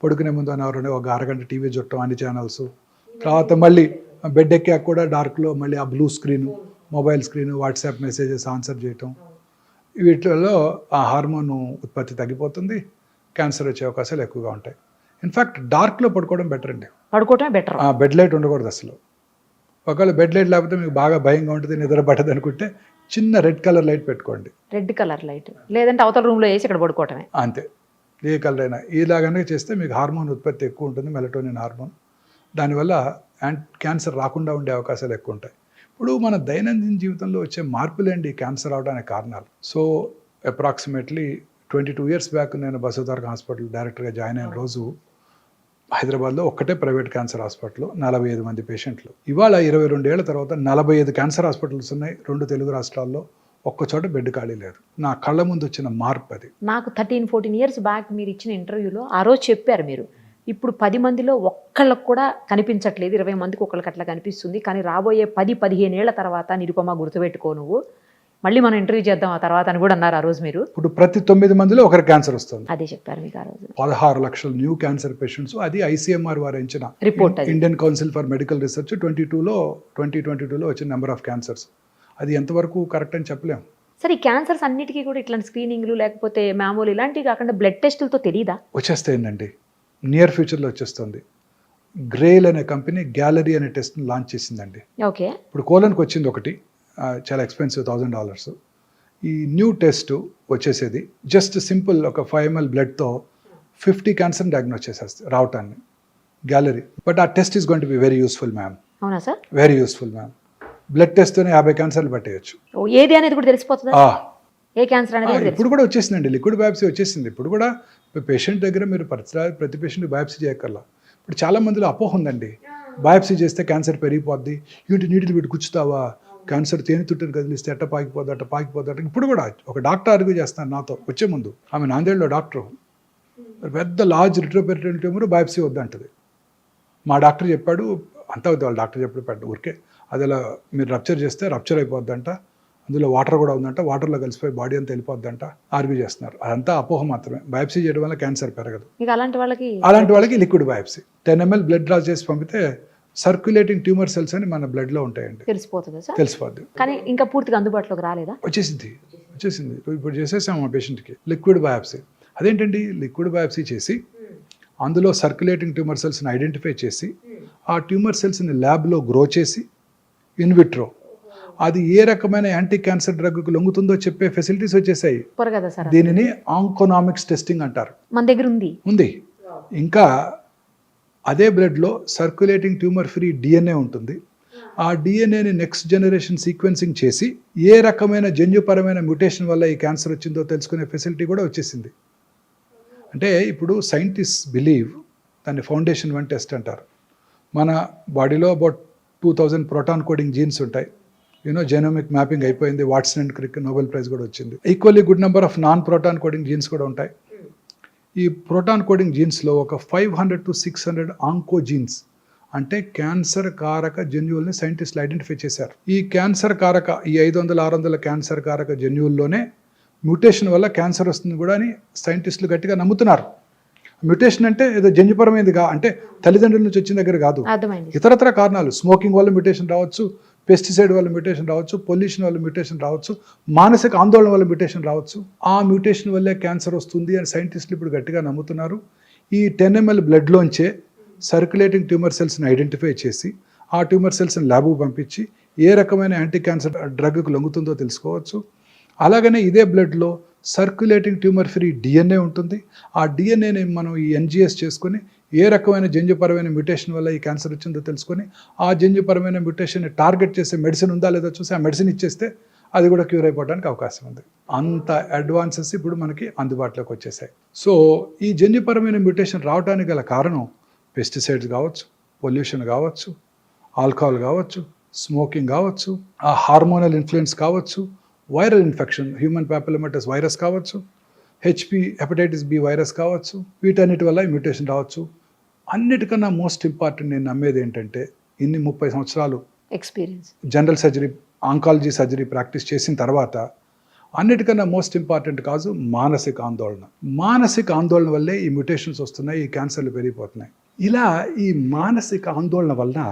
పడుకునే ముందు ఒక అరగంట టీవీ చుట్టం, అన్ని ఛానల్స్, తర్వాత మళ్ళీ బెడ్ ఎక్కాక కూడా డార్క్లో మళ్ళీ ఆ blue screen, mobile screen, WhatsApp messages answer చేయటం, వీటిలో ఆ హార్మోన్ ఉత్పత్తి తగ్గిపోతుంది, క్యాన్సర్ వచ్చే అవకాశాలు ఎక్కువగా ఉంటాయి. ఇన్ఫ్యాక్ట్ డార్క్లో పడుకోవడం బెటర్ అండి. పడుకోవటమే బెటర్. బెడ్ లైట్ ఉండకూడదు అసలు. ఒకవేళ బెడ్ లైట్ లేకపోతే మీకు బాగా భయంగా ఉంటుంది, నిద్ర పట్టదు అనుకుంటే చిన్న రెడ్ కలర్ లైట్ పెట్టుకోండి. రెడ్ కలర్ లైట్, లేదంటే అవతల రూమ్లో వేసి ఇక్కడ పడుకోవటమే. అంతే, ఏ కలర్ అయినా. ఇలాగనే చేస్తే మీకు హార్మోన్ ఉత్పత్తి ఎక్కువ ఉంటుంది, మెలటోనిన్ హార్మోన్. దానివల్ల క్యాన్సర్ రాకుండా ఉండే అవకాశాలు ఎక్కువ ఉంటాయి. ఇప్పుడు మన దైనందిన జీవితంలో వచ్చే మార్పులేండి క్యాన్సర్ అవడానికి కారణాలు. సో అప్రాక్సిమేట్లీ 22 years బ్యాక్ నేను బసవతారక హాస్పిటల్ డైరెక్టర్గా జాయిన్ అయిన రోజు హైదరాబాద్లో ఒక్కటే ప్రైవేట్ క్యాన్సర్ హాస్పిటల్, 45 మంది పేషెంట్లు. ఇవాళ 22 ఏళ్ల తర్వాత 45 క్యాన్సర్ హాస్పిటల్స్ ఉన్నాయి 2 తెలుగు రాష్ట్రాల్లో. ఒక్కచోట బెడ్ ఖాళీ లేదు. నా కళ్ళ ముందు వచ్చిన మార్పు అది. నాకు 13-14 years బ్యాక్ మీరు ఇచ్చిన ఇంటర్వ్యూలో ఆ రోజు చెప్పారు మీరు, ఇప్పుడు 10 మందిలో ఒక్కళ్ళకు కూడా కనిపించట్లేదు, 20 మందికి ఒక్కళ్ళకి అట్లా కనిపిస్తుంది, కానీ రాబోయే 10-15 ఏళ్ల తర్వాత నిరుపమ గుర్తుపెట్టుకో నువ్వు, మళ్ళీ మనం ఇంటర్వ్యూ చేద్దాం ఆ తర్వాత అని కూడా అన్నారు ఆ రోజు మీరు. ఇప్పుడు ప్రతి 9 మందిలో ఒకరు క్యాన్సర్ వస్తుంది. అదే చెప్పారు మీకు ఆ రోజు. 16 లక్షల న్యూ క్యాన్సర్ పేషెంట్స్. అది ICMR వారు ఇచ్చిన report, Indian council for medical research 2022లో వచ్చిన నెంబర్ ఆఫ్ క్యాన్సర్స్. అది ఎంతవరకు కరెక్ట్ అని చెప్పలేము. సరే, ఈ క్యాన్సర్స్ అన్నిటికీ కూడా ఇట్లాంటి స్క్రీనింగ్లు లేకపోతే మామూలు ఇలాంటివి కాకుండా బ్లడ్ టెస్టులతో తెలియదా? వచ్చేస్తాయండి, నియర్ ఫ్యూచర్లో వచ్చేస్తుంది. గ్రేల్ అనే కంపెనీ గ్యాలరీ అనే టెస్ట్ని లాంచ్ చేసిందండి. ఓకే. ఇప్పుడు కోలన్కి వచ్చింది ఒకటి, చాలా ఎక్స్పెన్సివ్, $1000. ఈ న్యూ టెస్ట్ వచ్చేసేది జస్ట్ సింపుల్ ఒక 5 ml బ్లడ్తో 50 క్యాన్సర్ డయాగ్నోస్ చేసేస్తుంది రావటాన్ని, గ్యాలరీ. బట్ ఆ test is going to be very useful ma'am. అవునా సార్? Very useful ma'am. బ్లడ్ టెస్ట్తోనే 50 క్యాన్సర్లు పట్టేయచ్చు. ఏది అనేది కూడా తెలిసిపోతుంది, ఏ క్యాన్సర్ అనేది. ఇప్పుడు కూడా వచ్చేసిందండి, లిక్విడ్ బయాప్సీ వచ్చేసింది. ఇప్పుడు కూడా పేషెంట్ దగ్గర మీరు ప్రతి పేషెంట్ బయాప్సీ చేయక్కర్లా. ఇప్పుడు చాలా మందిలో అపోహ ఉందండి, బయాప్సీ చేస్తే క్యాన్సర్ పెరిగిపోద్ది, నీటిని పెట్టి కూర్చుతావా, క్యాన్సర్ తేనె తుట్టని కదిలిస్తే అట్ట పాకిపోద్ది. ఇప్పుడు కూడా ఒక డాక్టర్ ఆర్గ్యూ చేస్తాను నాతో వచ్చే ముందు. ఆమె నాందేడ్లో డాక్టర్, పెద్ద లార్జ్ రిట్రోపెరిటోనియల్ ట్యూమర్, బయాప్సీ వద్దంటది. మా డాక్టర్ చెప్పాడు, అంతా వద్దు, వాళ్ళ డాక్టర్ చెప్పాడు పెట్టు ఊరికే, అది అలా మీరు రప్చర్ చేస్తే రప్చర్ అయిపోద్దంట, అందులో వాటర్ కూడా ఉందంట, వాటర్లో కలిసిపోయి బాడీ అంతా వెళ్ళిపోద్దంట ఆర్గ్యూ చేస్తున్నారు. అదంతా అపోహ మాత్రమే. బయాప్సీ చేయడం వల్ల క్యాన్సర్ పెరగదు. అలాంటి వాళ్ళకి liquid biopsy 10 ml blood draw చేసి పంపితే సర్క్యులేటింగ్ ట్యూమర్ సెల్స్ అని మన బ్లడ్లో ఉంటాయండి, తెలిసిపోద్ది. కానీ ఇంకా పూర్తిగా అందుబాటులోకి రాలేదా? వచ్చేసింది. ఇప్పుడు చేసేసాము మా పేషెంట్కి లిక్విడ్ బయాప్సీ. అదేంటండి, లిక్విడ్ బయాప్సీ చేసి అందులో సర్క్యులేటింగ్ ట్యూమర్ సెల్స్ని ఐడెంటిఫై చేసి ఆ ట్యూమర్ సెల్స్ని ల్యాబ్లో గ్రో చేసి ఇన్విట్రో అది ఏ రకమైన యాంటీ క్యాన్సర్ డ్రగ్కు లొంగుతుందో చెప్పే ఫెసిలిటీస్ వచ్చేసాయి. దీనిని ఆంకోనామిక్స్ టెస్టింగ్ అంటారు. మన దగ్గర ఉంది. ఇంకా అదే బ్లడ్లో సర్క్యులేటింగ్ ట్యూమర్ ఫ్రీ DNA ఉంటుంది. ఆ DNAని నెక్స్ట్ జనరేషన్ సీక్వెన్సింగ్ చేసి ఏ రకమైన జన్యుపరమైన మ్యూటేషన్ వల్ల ఈ క్యాన్సర్ వచ్చిందో తెలుసుకునే ఫెసిలిటీ కూడా వచ్చేసింది. అంటే ఇప్పుడు సైంటిస్ట్ బిలీవ్, దాన్ని ఫౌండేషన్ 1 టెస్ట్ అంటారు. మన బాడీలో అబౌట్ 2000 ప్రోటాన్ కోడింగ్ జీన్స్ ఉంటాయి. జెనోమిక్ మ్యాపింగ్ అయిపోయింది, Watson and Crick Nobel prize కూడా వచ్చింది. Equally good number of non proton coding jeans కూడా ఉంటాయి. ఈ ప్రోటాన్ కోడింగ్ జీన్స్లో ఒక 500 to 600 ఆంకోజీన్స్, అంటే క్యాన్సర్ కారక జన్యువుల్ని సైంటిస్టులు ఐడెంటిఫై చేశారు. ఈ క్యాన్సర్ కారక, ఈ 500-600 క్యాన్సర్ కారక జన్యువుల్లోనే మ్యూటేషన్ వల్ల క్యాన్సర్ వస్తుంది కూడా అని సైంటిస్టులు గట్టిగా నమ్ముతున్నారు. మ్యూటేషన్ అంటే ఏదో జన్యుపరమైనదిగా, అంటే తల్లిదండ్రుల నుంచి వచ్చిన దగ్గర కాదు, అర్థమైంది. ఇతరత్ర కారణాలు, స్మోకింగ్ వల్ల మ్యూటేషన్ రావచ్చు, పెస్టిసైడ్ వల్ల మ్యూటేషన్ రావచ్చు, పొల్యూషన్ వల్ల మ్యూటేషన్ రావచ్చు, మానసిక ఆందోళన వల్ల మ్యూటేషన్ రావచ్చు. ఆ మ్యూటేషన్ వల్లే క్యాన్సర్ వస్తుంది అని సైంటిస్టులు ఇప్పుడు గట్టిగా నమ్ముతున్నారు. ఈ 10 ml బ్లడ్లోంచే సర్క్యులేటింగ్ ట్యూమర్ సెల్స్ని ఐడెంటిఫై చేసి ఆ ట్యూమర్ సెల్స్ని ల్యాబ్కు పంపించి ఏ రకమైన యాంటీ క్యాన్సర్ డ్రగ్కు లొంగుతుందో తెలుసుకోవచ్చు. అలాగనే ఇదే బ్లడ్లో సర్క్యులేటింగ్ ట్యూమర్ ఫ్రీ డిఎన్ఏ ఉంటుంది. ఆ డిఎన్ఏని మనం ఈ ఎన్జిఎస్ చేసుకొని ఏ రకమైన జన్యుపరమైన మ్యూటేషన్ వల్ల ఈ క్యాన్సర్ వచ్చిందో తెలుసుకొని ఆ జన్యుపరమైన మ్యూటేషన్ని టార్గెట్ చేసే మెడిసిన్ ఉందా లేదా చూసి ఆ మెడిసిన్ ఇచ్చేస్తే అది కూడా క్యూర్ అయిపోవడానికి అవకాశం ఉంది. అంత అడ్వాన్సెస్ ఇప్పుడు మనకి అందుబాటులోకి వచ్చేసాయి. సో ఈ జన్యుపరమైన మ్యూటేషన్ రావడానికి గల కారణం పెస్టిసైడ్స్ కావచ్చు, పొల్యూషన్ కావచ్చు, ఆల్కహాల్ కావచ్చు, స్మోకింగ్ కావచ్చు, ఆ హార్మోనల్ ఇన్ఫ్లుయెన్స్ కావచ్చు, వైరల్ ఇన్ఫెక్షన్, హ్యూమన్ ప్యాపిలోమాటస్ వైరస్ కావచ్చు, హెపటైటిస్ బి వైరస్ కావచ్చు, వీటన్నిటి వల్ల ఈ మ్యూటేషన్ రావచ్చు. అన్నిటికన్నా మోస్ట్ ఇంపార్టెంట్ నేను నమ్మేది ఏంటంటే, ఇన్ని 30 సంవత్సరాలు experience general surgery, oncology surgery practice చేసిన తర్వాత అన్నిటికన్నా మోస్ట్ ఇంపార్టెంట్ కాదు మానసిక ఆందోళన. మానసిక ఆందోళన వల్లే ఈ మ్యూటేషన్స్ వస్తున్నాయి, ఈ క్యాన్సర్లు పెరిగిపోతున్నాయి. ఇలా ఈ మానసిక ఆందోళన వలన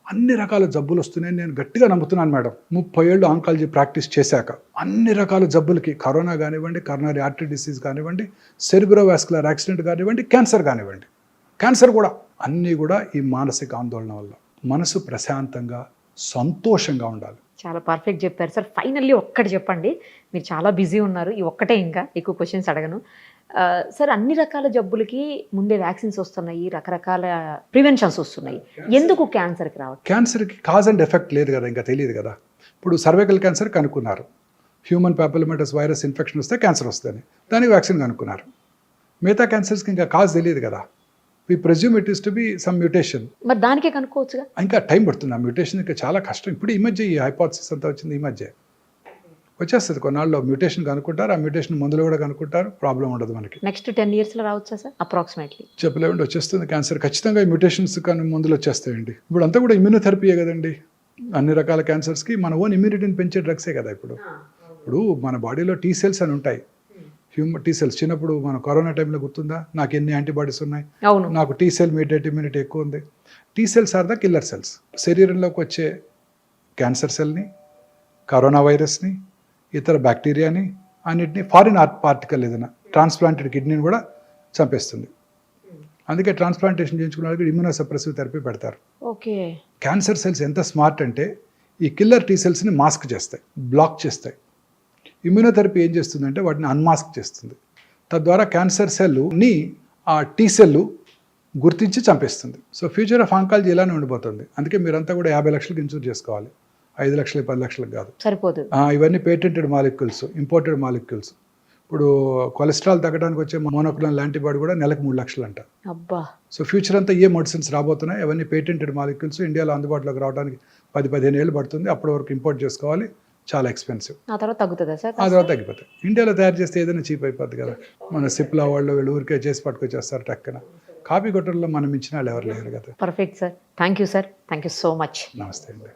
అన్ని రకాల జబ్బులు వస్తున్నాయని నేను గట్టిగా నమ్ముతున్నాను మేడం. 30 ఏళ్ళు ఆంకాలజీ ప్రాక్టీస్ చేశాక అన్ని రకాల జబ్బులకి, కరోనా కానివ్వండి, కరోనరీ ఆర్టరీ డిసీజ్ కానివ్వండి, సెరిబ్రోవాస్కులర్ యాక్సిడెంట్ కానివ్వండి, క్యాన్సర్ కానివ్వండి, క్యాన్సర్ కూడా అన్నీ కూడా ఈ మానసిక ఆందోళన వల్ల. మనసు ప్రశాంతంగా సంతోషంగా ఉండాలి. చాలా పర్ఫెక్ట్ చెప్పారు సార్. ఫైనల్లీ ఒక్కటి చెప్పండి, మీరు చాలా బిజీ ఉన్నారు, ఈ ఒక్కటే, ఇంకా ఎక్కువ క్వశ్చన్స్ అడగను. సార్, అన్ని రకాల జబ్బులకి ముందే వ్యాక్సిన్స్ వస్తున్నాయి, రకరకాల ప్రివెన్షన్స్ వస్తున్నాయి, ఎందుకు క్యాన్సర్కి రావట్లేదు? క్యాన్సర్కి కాజ్ అండ్ ఎఫెక్ట్ లేదు కదా, ఇంకా తెలియదు కదా. ఇప్పుడు సర్వైకల్ క్యాన్సర్ కనుక్కున్నారు, హ్యూమన్ ప్యాపిలోమాటస్ వైరస్ ఇన్ఫెక్షన్ వస్తే క్యాన్సర్ వస్తుంది, దానికి వ్యాక్సిన్ కనుక్కున్నారు. మిగతా క్యాన్సర్స్కి ఇంకా కాజ్ తెలియదు కదా. We presume it is to be some mutation. మరి దానికే కనుక్కోవచ్చుగా. ఇంకా టైం పడుతుంది. ఆ మ్యూటేషన్ ఇంకా చాలా కష్టం. ఇప్పుడు ఈ మధ్య ఈ హైపోథసిస్ అంతా వచ్చింది, ఈ మధ్య వచ్చేస్తుంది. కొన్నాళ్ళు మ్యూటేషన్ కనుక్కుంటారు, ఆ మ్యూటేషన్ మందులు కూడా కనుక్కుంటారు, ప్రాబ్లం ఉండదు మనకి. నెక్స్ట్ 10 yearsలో రావచ్చా సార్ అప్రాక్సిమేట్లీ? చెప్పలేమండి, వచ్చేస్తుంది క్యాన్సర్ ఖచ్చితంగా. ఈ మ్యూటేషన్స్ కానీ మందులు వచ్చేస్తాయండి. ఇప్పుడు అంతా కూడా ఇమ్యూనోథెరపీయే కదండి. అన్ని రకాల క్యాన్సర్స్కి మన ఓన్ ఇమ్యూనిటీని పెంచే డ్రగ్సే కదా. ఇప్పుడు మన బాడీలో టీ సెల్స్ అని ఉంటాయి, హ్యూమన్ టీ సెల్స్. చిన్నప్పుడు మన కరోనా టైంలో గుర్తుందా, నాకు ఎన్ని యాంటీబాడీస్ ఉన్నాయి, నాకు టీ సెల్ మీడియేట్ ఇమ్యూనిటీ ఎక్కువ ఉంది. T cells are the killer cells. శరీరంలోకి వచ్చే క్యాన్సర్ సెల్ని, కరోనా వైరస్ని, ఇతర బ్యాక్టీరియాని, అన్నిటిని, ఫారిన్ పార్టికల్ ఏదైనా, ట్రాన్స్ప్లాంటెడ్ కిడ్నీని కూడా చంపేస్తుంది. అందుకే ట్రాన్స్ప్లాంటేషన్ చేయించుకున్న వాళ్ళకి ఇమ్యూనోసప్రెసివ్ థెరపీ పెడతారు. ఓకే. క్యాన్సర్ సెల్స్ ఎంత స్మార్ట్ అంటే ఈ కిల్లర్ టీ సెల్స్ని మాస్క్ చేస్తాయి, బ్లాక్ చేస్తాయి. ఇమ్యూనోథెరపీ ఏం చేస్తుందంటే వాటిని అన్మాస్క్ చేస్తుంది. తద్వారా క్యాన్సర్ సెల్ని ఆ టీ సెల్ గుర్తించి చంపేస్తుంది. సో ఫ్యూచర్ ఆఫ్ ఆంకాలజీ ఇలానే ఉండిపోతుంది. అందుకే మీరంతా కూడా 50 లక్షలకు ఇన్సూర్ చేసుకోవాలి, 5 లక్షలు 10 లక్షలకు కాదు, సరిపోదు. ఇవన్నీ పేటెంటెడ్ మాలిక్యూల్స్, ఇంపోర్టెడ్ మాలిక్యూల్స్. ఇప్పుడు కొలెస్ట్రాల్ తగ్గడానికి వచ్చే మోనోక్లోనల్ యాంటీబాడీ కూడా నెలకు 3 లక్షలు అంట. అబ్బా. సో ఫ్యూచర్ అంతా ఏ మెడిసిన్స్ రాబోతున్నాయి, అవన్నీ పేటెంటెడ్ మాలిక్యూల్స్. ఇండియాలో అందుబాటులోకి రావడానికి 10-15 ఏళ్ళు పడుతుంది. అప్పటి వరకు ఇంపోర్ట్ చేసుకోవాలి, చాలా ఎక్స్పెన్సివ్. ఆ తర్వాత తగ్గుతుందా సార్? ఆ తర్వాత తగ్గిపోతాయి. ఇండియాలో తయారు చేస్తే ఏదైనా చీప్ అయిపోద్ది కదా. మన సిప్లా వాళ్ళు వీళ్ళు ఊరికే చేసి పట్టుకొచ్చేస్తారు టక్కన. కాపీ కొట్టడంలో మనం ఇచ్చిన వాళ్ళు ఎవరు లేరు కదా. Perfect sir. Thank you sir. Thank you so much. నమస్తే అండి.